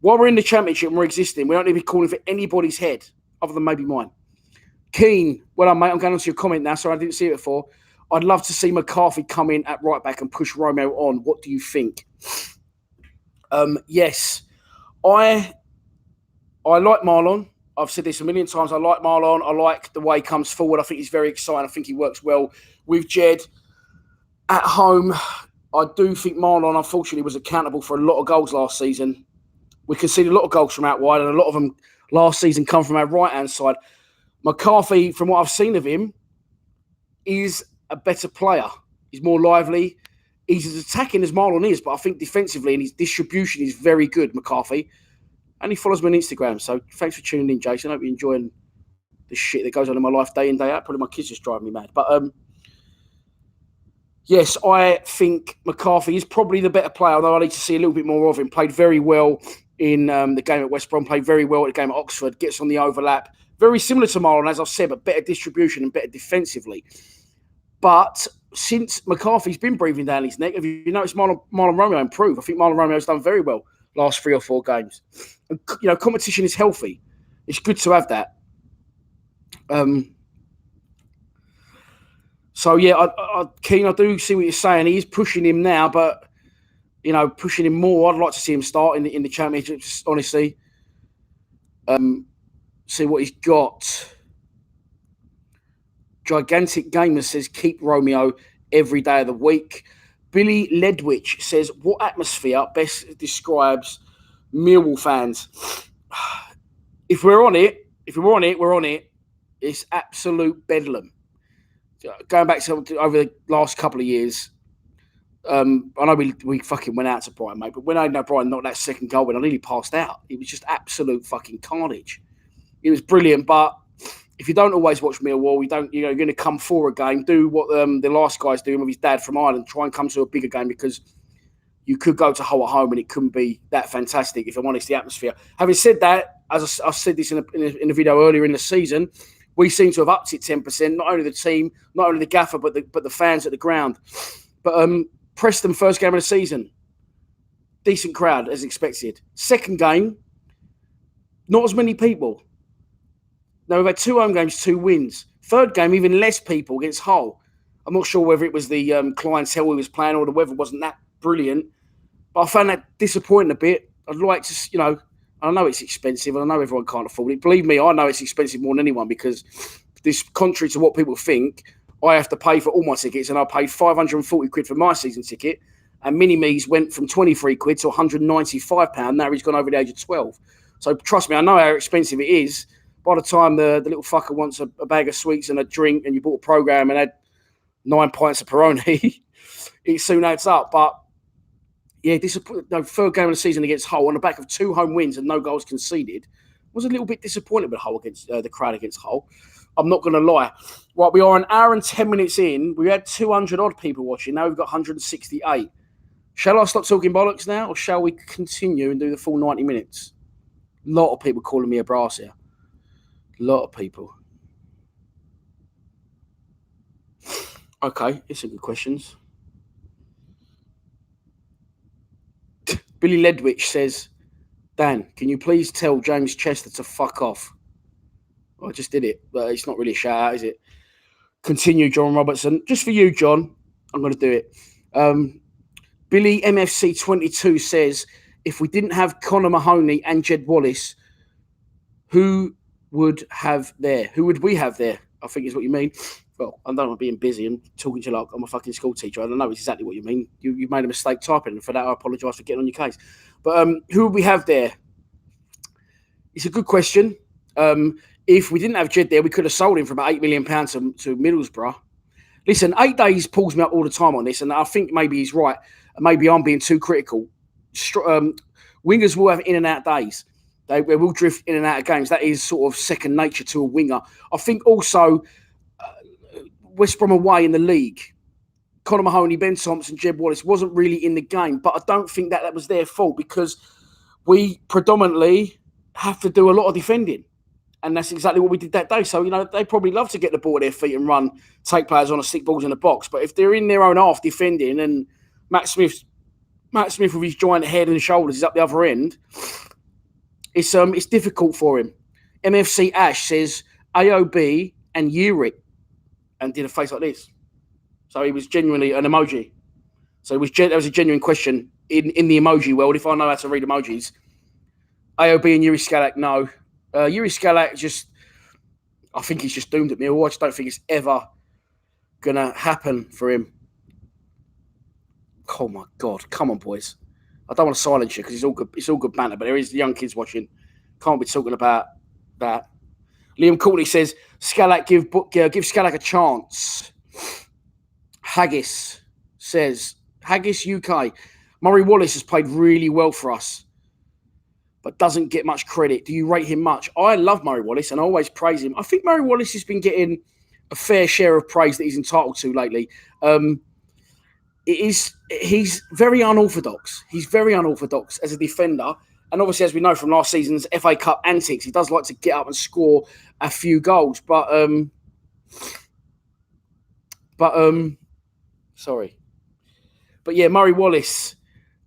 While we're in the Championship and we're existing, we don't need to be calling for anybody's head other than maybe mine. Keen, well done, mate. I'm going on to your comment now. Sorry, I didn't see it before. I'd love to see McCarthy come in at right back and push Romeo on. What do you think? Yes. I like Marlon. I've said this a million times. I like Marlon. I like the way he comes forward. I think he's very exciting. I think he works well with Jed. At home, I do think Marlon, unfortunately, was accountable for a lot of goals last season. We conceded a lot of goals from out wide, and a lot of them last season come from our right-hand side. McCarthy, from what I've seen of him, is a better player. He's more lively. He's as attacking as Marlon is, but I think defensively and his distribution is very good, McCarthy. And he follows me on Instagram. So thanks for tuning in, Jason. I hope you're enjoying the shit that goes on in my life day in, day out. Probably my kids just drive me mad. But yes, I think McCarthy is probably the better player, although I need to see a little bit more of him. Played very well in the game at West Brom, played very well at the game at Oxford, gets on the overlap. Very similar to Marlon, as I've said, but better distribution and better defensively. But since McCarthy's been breathing down his neck, have you noticed Marlon Romeo improve? I think Marlon Romeo's done very well last 3 or 4 games. And, you know, competition is healthy. It's good to have that. So, yeah, Keen, I do see what you're saying. He is pushing him now, but, you know, pushing him more. I'd like to see him start in the Championship, honestly. See what he's got. Gigantic Gamer says, keep Romeo every day of the week. Billy Ledwich says, what atmosphere best describes Millwall fans? If we're on it, we're on it. It's absolute bedlam. Going back to over the last couple of years, I know we fucking went out to Brighton, mate, but when I know Brighton knocked that second goal, when I nearly passed out, it was just absolute fucking carnage. It was brilliant, but if you don't always watch Millwall, you're going to come for a game, do what the last guy's doing with his dad from Ireland, try and come to a bigger game, because you could go to Hull at home and it couldn't be that fantastic, if I'm honest, the atmosphere. Having said that, as I said this in a video earlier in the season, we seem to have upped it 10%, not only the team, not only the gaffer, but the fans at the ground. But Preston, first game of the season, decent crowd as expected. Second game, not as many people. Now, we've had 2 home games, 2 wins. Third game, even less people against Hull. I'm not sure whether it was the clientele we was playing or the weather wasn't that brilliant, but I found that disappointing a bit. I'd like to, I know it's expensive and I know everyone can't afford it. Believe me, I know it's expensive more than anyone, because this, contrary to what people think, I have to pay for all my tickets, and I paid 540 quid for my season ticket, and Mini-Me's went from 23 quid to 195 pounds. Now he's gone over the age of 12. So trust me, I know how expensive it is. By the time the little fucker wants a bag of sweets and a drink, and you bought a program and had 9 pints of Peroni, it soon adds up. But yeah, third game of the season against Hull on the back of 2 home wins and no goals conceded, was a little bit disappointed with Hull against the crowd against Hull. I'm not going to lie. Right, we are an hour and 10 minutes in. We had 200 odd people watching. Now we've got 168. Shall I stop talking bollocks now, or shall we continue and do the full 90 minutes? A lot of people calling me a brass here. A lot of people. Okay, it's some good questions. Billy Ledwich says, Dan, can you please tell James Chester to fuck off? Well, I just did it, but it's not really a shout out, is it? Continue, John Robertson. Just for you, John, I'm going to do it. Billy MFC 22 says, if we didn't have Connor Mahoney and Jed Wallace, who would we have there? I think is what you mean. Well, I don't want being busy and talking to you like I'm a fucking school teacher. I don't know exactly what you mean. You made a mistake typing, and for that I apologise for getting on your case. But who would we have there? It's a good question. If we didn't have Jed there, we could have sold him for about £8 million to Middlesbrough. Listen, 8 days pulls me up all the time on this, and I think maybe he's right. Maybe I'm being too critical. Wingers will have in and out days. They will drift in and out of games. That is sort of second nature to a winger. I think also West Brom away in the league, Connor Mahoney, Ben Thompson, Jed Wallace wasn't really in the game, but I don't think that was their fault, because we predominantly have to do a lot of defending. And that's exactly what we did that day. So, they probably love to get the ball at their feet and run, take players on and stick balls in the box. But if they're in their own half defending, and Matt Smith with his giant head and shoulders is up the other end, it's difficult for him. MFC Ash says AOB and Uric, and did a face like this. So he was genuinely an emoji. So that was a genuine question in the emoji world. If I know how to read emojis, AOB and Yuri Skalak, no. Yuri Skalak I think he's just doomed at Millwall. I just don't think it's ever going to happen for him. Oh my God. Come on, boys. I don't want to silence you because it's all good banter, but there is young kids watching. Can't be talking about that. Liam Courtney says, Skalak, give Skalak a chance. Haggis says, Haggis UK, Murray Wallace has played really well for us, but doesn't get much credit. Do you rate him much? I love Murray Wallace and I always praise him. I think Murray Wallace has been getting a fair share of praise that he's entitled to lately. He's very unorthodox. He's very unorthodox as a defender. And obviously, as we know from last season's FA Cup antics, he does like to get up and score a few goals. But yeah, Murray Wallace,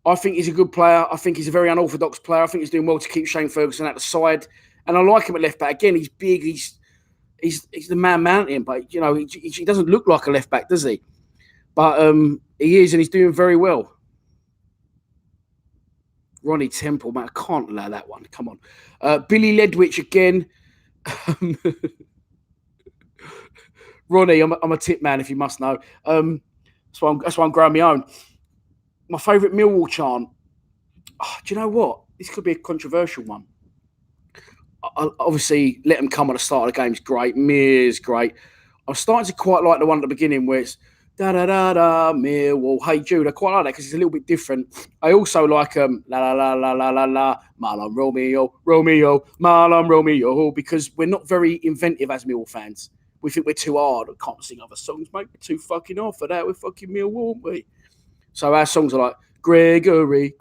I think he's a good player. I think he's a very unorthodox player. I think he's doing well to keep Shane Ferguson at the side. And I like him at left back. Again, he's big. He's the man mountain, but he doesn't look like a left back, does he? But he is, and he's doing very well. Ronnie Temple, man, I can't allow that one. Come on. Billy Ledwich again. Ronnie, I'm a tip man, if you must know. That's why I'm growing my own. My favourite Millwall chant. Oh, do you know what? This could be a controversial one. Obviously, Let Them Come at the start of the game is great. Mir's great. I'm starting to quite like the one at the beginning where it's da da da da Millwall, Hey Jude. I quite like that because it's a little bit different. I also like la la la la la la la Marlon Romeo Romeo Marlon Romeo because we're not very inventive as Millwall fans. We think we're too hard. I can't sing other songs, mate. We're too fucking hard for that. We're fucking Millwall, aren't we? So our songs are like Gregory,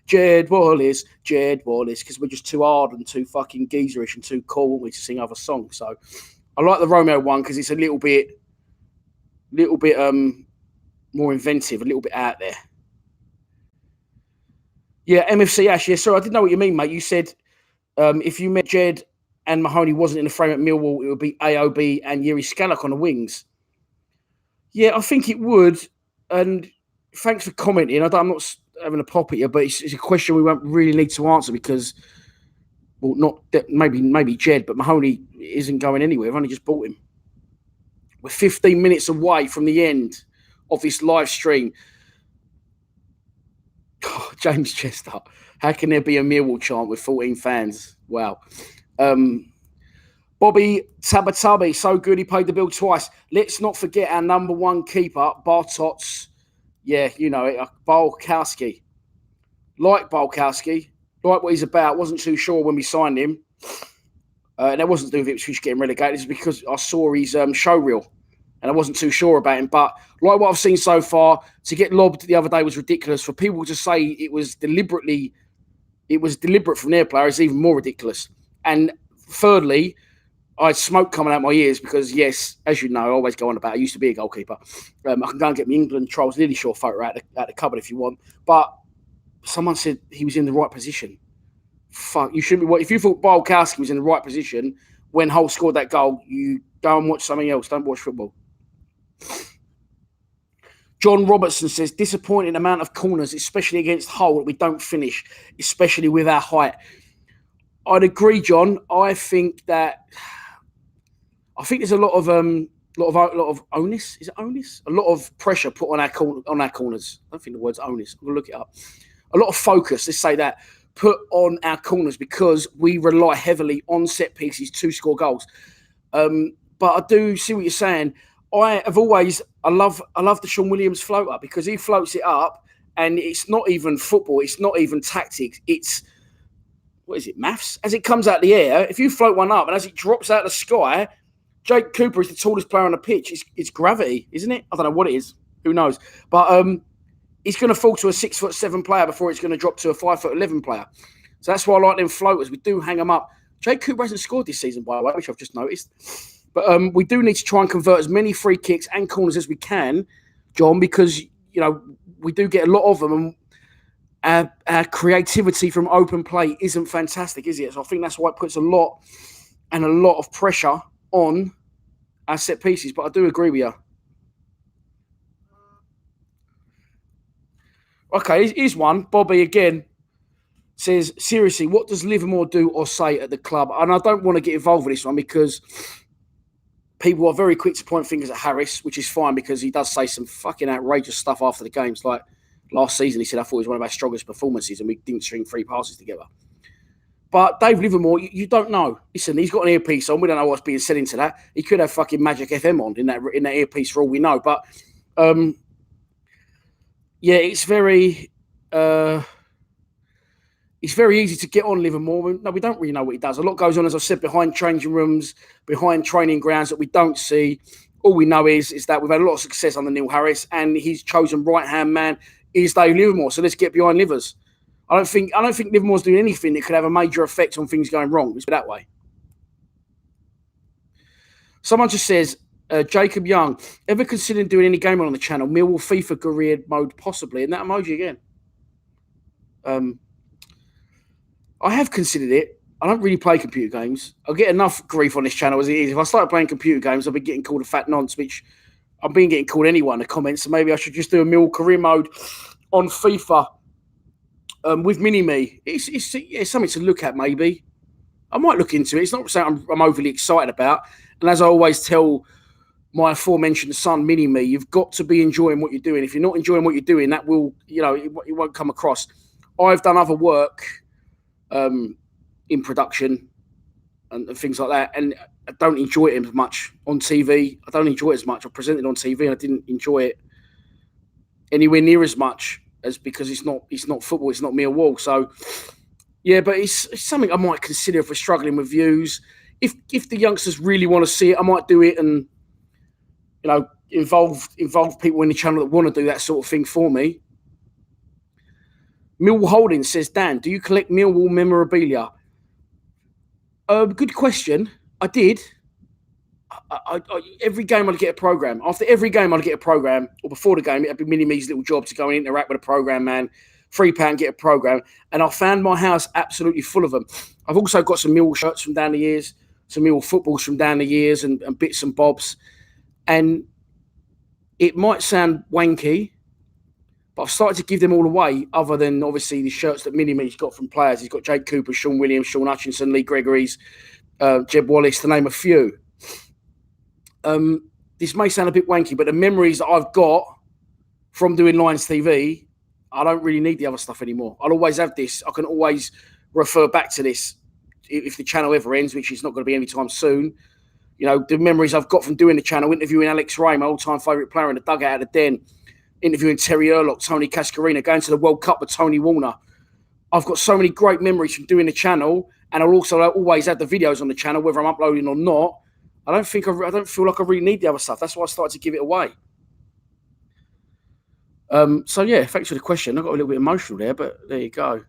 Jed Wallace, because we're just too hard and too fucking geezerish and too cool, aren't we, to sing other songs. So I like the Romeo one because it's a little bit more inventive, a little bit out there. Yeah, MFC Ash. Yeah, sorry, I didn't know what you mean, mate. You said if you met Jed and Mahoney wasn't in the frame at Millwall, it would be AOB and Yuri Skalak on the wings. Yeah, I think it would. And thanks for commenting. I'm not having a pop at you, but it's a question we won't really need to answer because, well, not that maybe Jed, but Mahoney isn't going anywhere. I've only just bought him. We're 15 minutes away from the end of this live stream. Oh, James Chester, how can there be a Millwall chant with 14 fans? Wow. Bobby Tabatabi, so good he paid the bill twice. Let's not forget our number one keeper, Bartots. Yeah, you know it, Balkowski. Like Balkowski, like what he's about. Wasn't too sure when we signed him. And that wasn't to do with Ipswich getting relegated. It's because I saw his show reel and I wasn't too sure about him. But like what I've seen so far, to get lobbed the other day was ridiculous. For people to say it was deliberate from their player is even more ridiculous. And thirdly, I had smoke coming out my ears because, yes, as you know, I always go on about I used to be a goalkeeper. I can go and get my England Trials Lily Shore photo out the cupboard if you want. But someone said he was in the right position. Fuck, you shouldn't be. If you thought Balkowski was in the right position when Hull scored that goal, you go and watch something else. Don't watch football. John Robertson says, disappointing amount of corners, especially against Hull, that we don't finish, especially with our height. I'd agree, John. I think there's a lot of onus. Is it onus? A lot of pressure put on our corners. I don't think the word's onus. I'm gonna look it up. A lot of focus. Let's say that put on our corners because we rely heavily on set pieces to score goals. But I do see what you're saying. I love the Sean Williams floater because he floats it up and it's not even football. It's not even tactics. It's, what is it, maths? As it comes out the air, if you float one up and as it drops out of the sky, Jake Cooper is the tallest player on the pitch. It's gravity, isn't it? I don't know what it is. Who knows? But it's going to fall to a 6'7" player before it's going to drop to a 5'11" player. So that's why I like them floaters. We do hang them up. Jake Cooper hasn't scored this season, by the way, which I've just noticed. But we do need to try and convert as many free kicks and corners as we can, John, because, you know, we do get a lot of them. And our creativity from open play isn't fantastic, is it? So I think that's why it puts a lot of pressure on our set pieces. But I do agree with you. Okay, here's one. Bobby again says, seriously, what does Livermore do or say at the club? And I don't want to get involved with this one because people are very quick to point fingers at Harris, which is fine because he does say some fucking outrageous stuff after the games. Like last season, he said, I thought it was one of our strongest performances and we didn't string 3 passes together. But Dave Livermore, you don't know. Listen, he's got an earpiece on. We don't know what's being said into that. He could have fucking Magic FM on in that earpiece for all we know. But yeah, it's very easy to get on Livermore. No, we don't really know what he does. A lot goes on, as I said, behind changing rooms, behind training grounds that we don't see. All we know is that we've had a lot of success under Neil Harris, and his chosen right-hand man is Dave Livermore. So let's get behind Livers. I don't think Livermore's doing anything that could have a major effect on things going wrong. Let's put it that way. Someone just says, Jacob Young, ever considering doing any gaming on the channel? Millwall FIFA career mode, possibly. And that emoji again. I have considered it. I don't really play computer games. I'll get enough grief on this channel as it is. If I start playing computer games, I'll be getting called a fat nonce, which I've been getting called anyway in the comments. So maybe I should just do a Millwall career mode on FIFA with Mini-Me. It's something to look at, maybe. I might look into it. It's not something I'm overly excited about. And as I always tell my aforementioned son, Mini-Me. You've got to be enjoying what you're doing. If you're not enjoying what you're doing, that will, it won't come across. I've done other work in production and things like that, and I don't enjoy it as much on TV. I don't enjoy it as much. I presented on TV and I didn't enjoy it anywhere near as much as, because it's not football, it's not Millwall. So yeah, but it's something I might consider if we're struggling with views. If the youngsters really want to see it, I might do it and involve people in the channel that want to do that sort of thing for me. Millwall Holdings says, Dan, do you collect Millwall memorabilia? Good question. I did. Every game I'd get a program. After every game I'd get a program, or before the game it'd be Mini-Me's little job to go and interact with a program man. £3 get a program, and I found my house absolutely full of them. I've also got some Millwall shirts from down the years, some Millwall footballs from down the years, and bits and bobs. And it might sound wanky, but I've started to give them all away, other than obviously the shirts that Mini-Me's got from players. He's got Jake Cooper, Sean Williams, Sean Hutchinson, Lee Gregory's, Jeb Wallace, to name a few. This may sound a bit wanky, but the memories that I've got from doing Lions TV, I don't really need the other stuff anymore. I'll always have this. I can always refer back to this if the channel ever ends, which is not going to be anytime soon. The memories I've got from doing the channel, interviewing Alex Ray, my all-time favourite player in the dugout at the Den, interviewing Terry Erlock, Tony Cascarina, going to the World Cup with Tony Warner. I've got so many great memories from doing the channel, and I'll also always have the videos on the channel, whether I'm uploading or not. I don't feel like I really need the other stuff. That's why I started to give it away. So yeah, thanks for the question. I got a little bit emotional there, but there you go.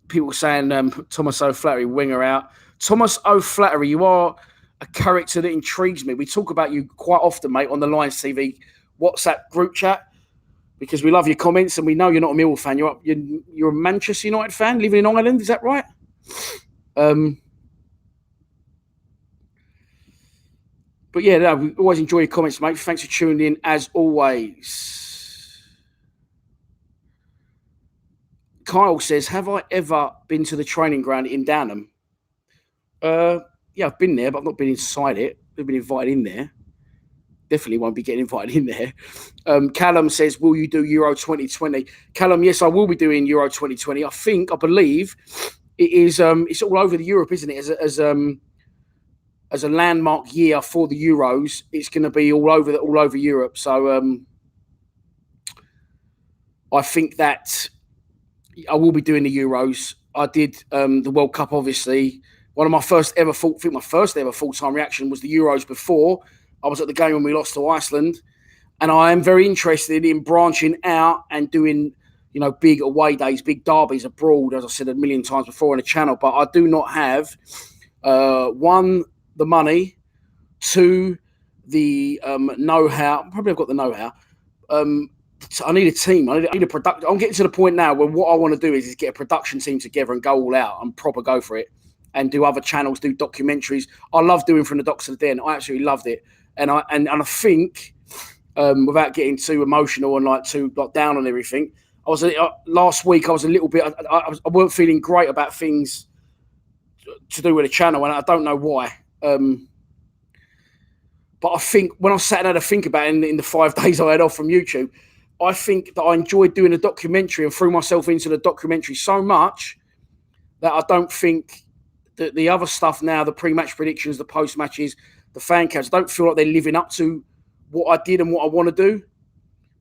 People saying Thomas O'Flaherty, winger out. Thomas O'Flaherty, you are a character that intrigues me. We talk about you quite often, mate, on the Lions TV WhatsApp group chat, because we love your comments and we know you're not a Millwall fan. You're a Manchester United fan living in Ireland. Is that right? But yeah, no, we always enjoy your comments, mate. Thanks for tuning in as always. Kyle says, have I ever been to the training ground in Downham? Yeah, I've been there, but I've not been inside it. I've been invited in there. Definitely won't be getting invited in there. Callum says, will you do Euro 2020? Callum, yes, I will be doing Euro 2020. I believe it is. It's all over the Europe, isn't it? As a landmark year for the Euros, it's going to be all over Europe. So I think that I will be doing the Euros. I did the World Cup, obviously. One of my first ever full-time reaction was the Euros before. I was at the game when we lost to Iceland, and I am very interested in branching out and doing, big away days, big derbies abroad, as I said a million times before on the channel. But I do not have one, the money, two, the know-how. Probably I've got the know-how. I need a team. I need a production. I'm getting to the point now where what I want to do is get a production team together and go all out and proper go for it, and do other channels, do documentaries. I love doing From the Docks to the Den. I absolutely loved it. And I think, without getting too emotional and too down on everything, last week I was a little bit. I weren't feeling great about things to do with the channel, and I don't know why. But I think when I sat down to think about it in the 5 days I had off from YouTube, I think that I enjoyed doing a documentary and threw myself into the documentary so much that I don't think that the other stuff now, the pre-match predictions, the post-matches, the fan cams, I don't feel like they're living up to what I did and what I want to do.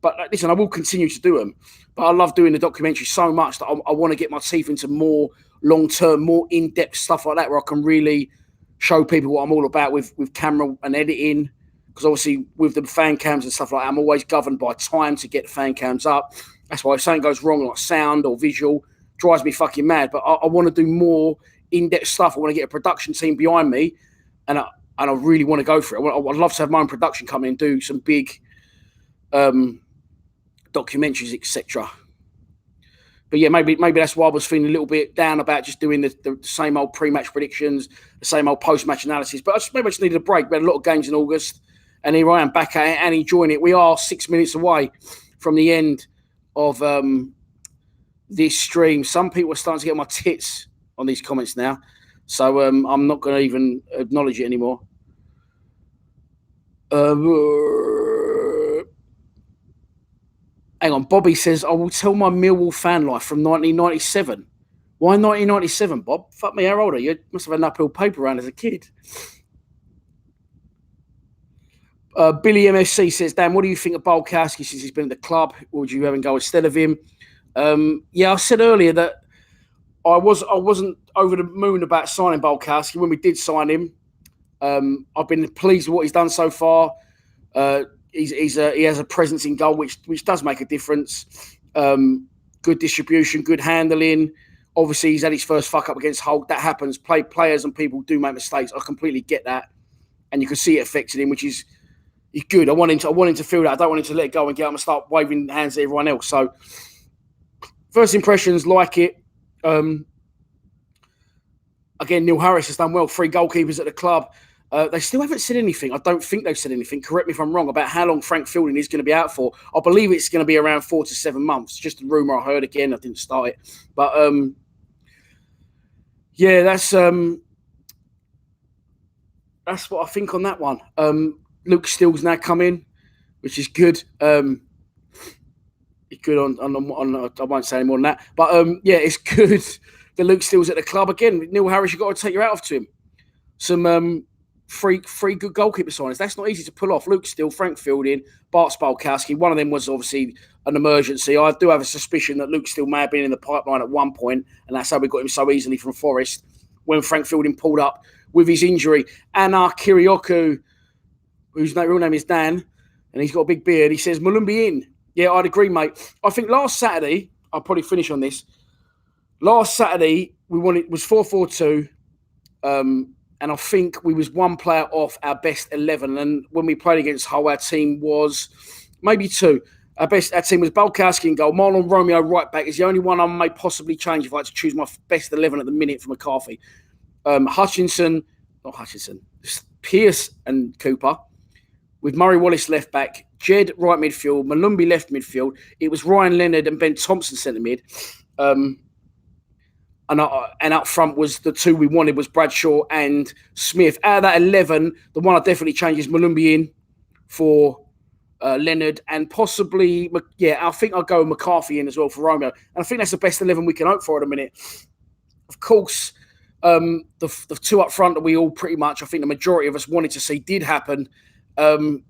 But listen, I will continue to do them. But I love doing the documentary so much that I want to get my teeth into more long-term, more in-depth stuff like that, where I can really show people what I'm all about with camera and editing. Because obviously with the fan cams and stuff like that, I'm always governed by time to get the fan cams up. That's why if something goes wrong, like sound or visual, drives me fucking mad. But I want to do more in-depth stuff. I want to get a production team behind me, and I really want to go for it. I'd love to have my own production company and do some big documentaries, etc. But yeah, maybe that's why I was feeling a little bit down about just doing the same old pre-match predictions, the same old post-match analysis. But maybe I just needed a break. We had a lot of games in August, and here I am back at it and enjoying it. We are 6 minutes away from the end of this stream. Some people are starting to get on my tits on these comments now. So I'm not going to even acknowledge it anymore. Hang on. Bobby says, I will tell my Millwall fan life from 1997. Why 1997, Bob? Fuck me, how old are you? You must have had an uphill paper round as a kid. Billy MFC says, Dan, what do you think of Bulkowski since he's been at the club? Would you have him go instead of him? Yeah, I said earlier that I wasn't over the moon about signing Bulkowski when we did sign him. I've been pleased with what he's done so far. He has a presence in goal, which does make a difference. Good distribution, good handling. Obviously, he's had his first fuck up against Hull. That happens. Players and people do make mistakes. I completely get that, and you can see it affected him, which is good. I want him to feel that. I don't want him to let it go and get up and start waving hands at everyone else. So, first impressions, like it. Again, Neil Harris has done well. 3 goalkeepers at the club. They still haven't said anything. I don't think they've said anything. Correct me if I'm wrong about how long Frank Fielding is going to be out for. I believe it's going to be around 4 to 7 months. Just a rumour I heard again. I didn't start it, but yeah, that's what I think on that one. Luke Steele's now come in, which is good. It's good on I won't say any more than that. But yeah, it's good that Luke Steele's at the club again. Neil Harris, you've got to take your hat off to him. Some three good goalkeeper signings. That's not easy to pull off. Luke Steele, Frank Fielding, Bart Spalkowski. One of them was obviously an emergency. I do have a suspicion that Luke Steele may have been in the pipeline at one point, and that's how we got him so easily from Forest when Frank Fielding pulled up with his injury. Anna Kirioku, whose real name is Dan, and he's got a big beard. He says, Malumbi in. Yeah, I'd agree, mate. I think last Saturday, I'll probably finish on this. Last Saturday, it was 4-4-2. And I think we was one player off our best 11. And when we played against Hull, our team was maybe 2. Our team was Bulkowski in goal. Marlon Romeo right back is the only one I may possibly change if I had to choose my best 11 at the minute for McCarthy. Pearce and Cooper, with Murray Wallace left back, Jed right midfield, Malumbi left midfield. It was Ryan Leonard and Ben Thompson centre mid. And up front was the 2 we wanted was Bradshaw and Smith. Out of that 11, the one I definitely changed is Malumbi in for Leonard and possibly, I think I'll go with McCarthy in as well for Romeo. And I think that's the best 11 we can hope for at a minute. Of course, the 2 up front that we all pretty much, I think the majority of us wanted to see did happen. And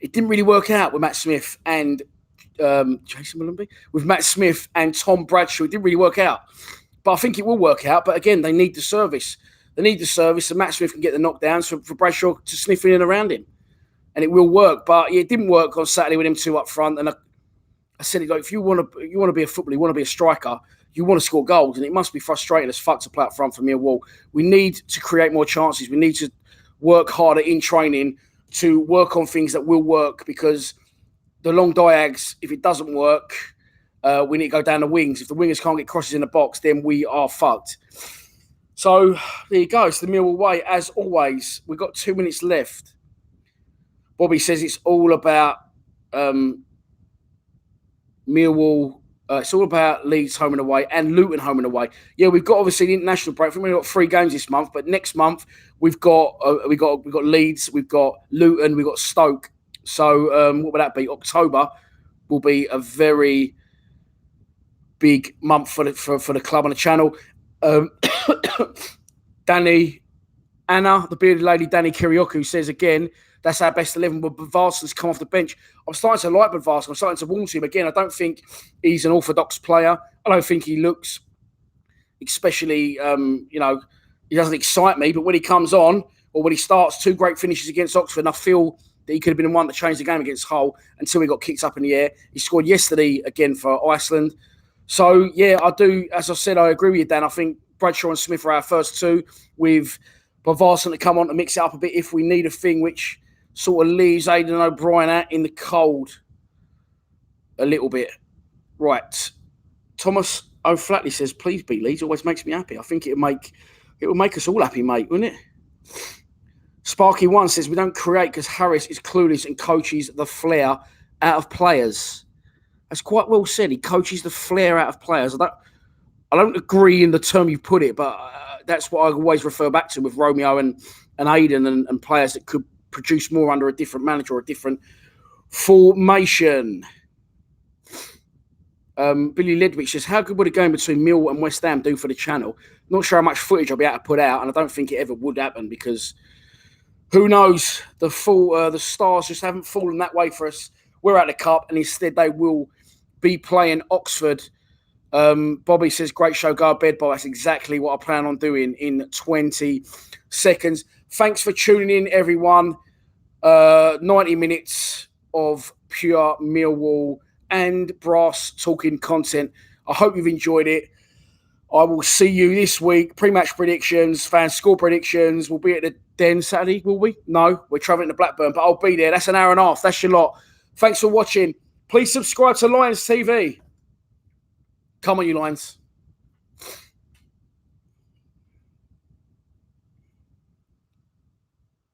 it didn't really work out with Matt Smith and Jason Malumbi, with Matt Smith and Tom Bradshaw. It didn't really work out, but I think it will work out. But again, they need the service. They need the service, so Matt Smith can get the knockdowns for Bradshaw to sniff in and around him, and it will work. But yeah, it didn't work on Saturday with them 2 up front. And I said it like, if you want to be a footballer, you want to be a striker, you want to score goals, and it must be frustrating as fuck to play up front for Millwall. We need to create more chances. We need to work harder in training to work on things that will work, because the long diags, if it doesn't work, we need to go down the wings. If the wingers can't get crosses in the box, then we are fucked. So there you go. It's the Millwall way, as always. We've got 2 minutes left. Bobby says it's all about Millwall. It's all about Leeds home and away and Luton home and away. Yeah, we've got obviously the international break. We've only got 3 games this month, but next month we've got Leeds, we've got Luton, we've got Stoke. So what would that be? October will be a very big month for the club on the channel. Anna, the bearded lady, Danny Kirioku says again, that's our best 11, but Budvarson's come off the bench. I'm starting to like Budvarson. I'm starting to warm to him again. I don't think he's an orthodox player. I don't think he looks especially, he doesn't excite me, but when he comes on or when he starts 2 great finishes against Oxford, and I feel that he could have been the one that changed the game against Hull until he got kicked up in the air. He scored yesterday again for Iceland. So, yeah, I do. As I said, I agree with you, Dan. I think Bradshaw and Smith are our first 2, with Budvarsson to come on to mix it up a bit if we need a thing, which sort of leaves Aidan O'Brien out in the cold a little bit. Right. Thomas O'Flatley says, please beat Leeds. Always makes me happy. I think it would make us all happy, mate, wouldn't it? Sparky1 says, we don't create because Harris is clueless and coaches the flair out of players. That's quite well said. He coaches the flair out of players. I don't agree in the term you put it, but that's what I always refer back to with Romeo and Aiden and players that could produce more under a different manager or a different formation. Billy Ledwich says, how good would a game between Mill and West Ham do for the channel? Not sure how much footage I'll be able to put out, and I don't think it ever would happen because who knows? The stars just haven't fallen that way for us. We're at the cup, and instead they will be playing Oxford. Bobby says, great show, go to bed, but that's exactly what I plan on doing in 20 seconds. Thanks for tuning in, everyone. 90 minutes of pure Millwall and brass talking content. I hope you've enjoyed it. I will see you this week. Pre-match predictions, fan score predictions. We'll be at the Den Saturday, will we? No, we're travelling to Blackburn, but I'll be there. That's an hour and a half. That's your lot. Thanks for watching. Please subscribe to Lions TV. Come on, you Lions.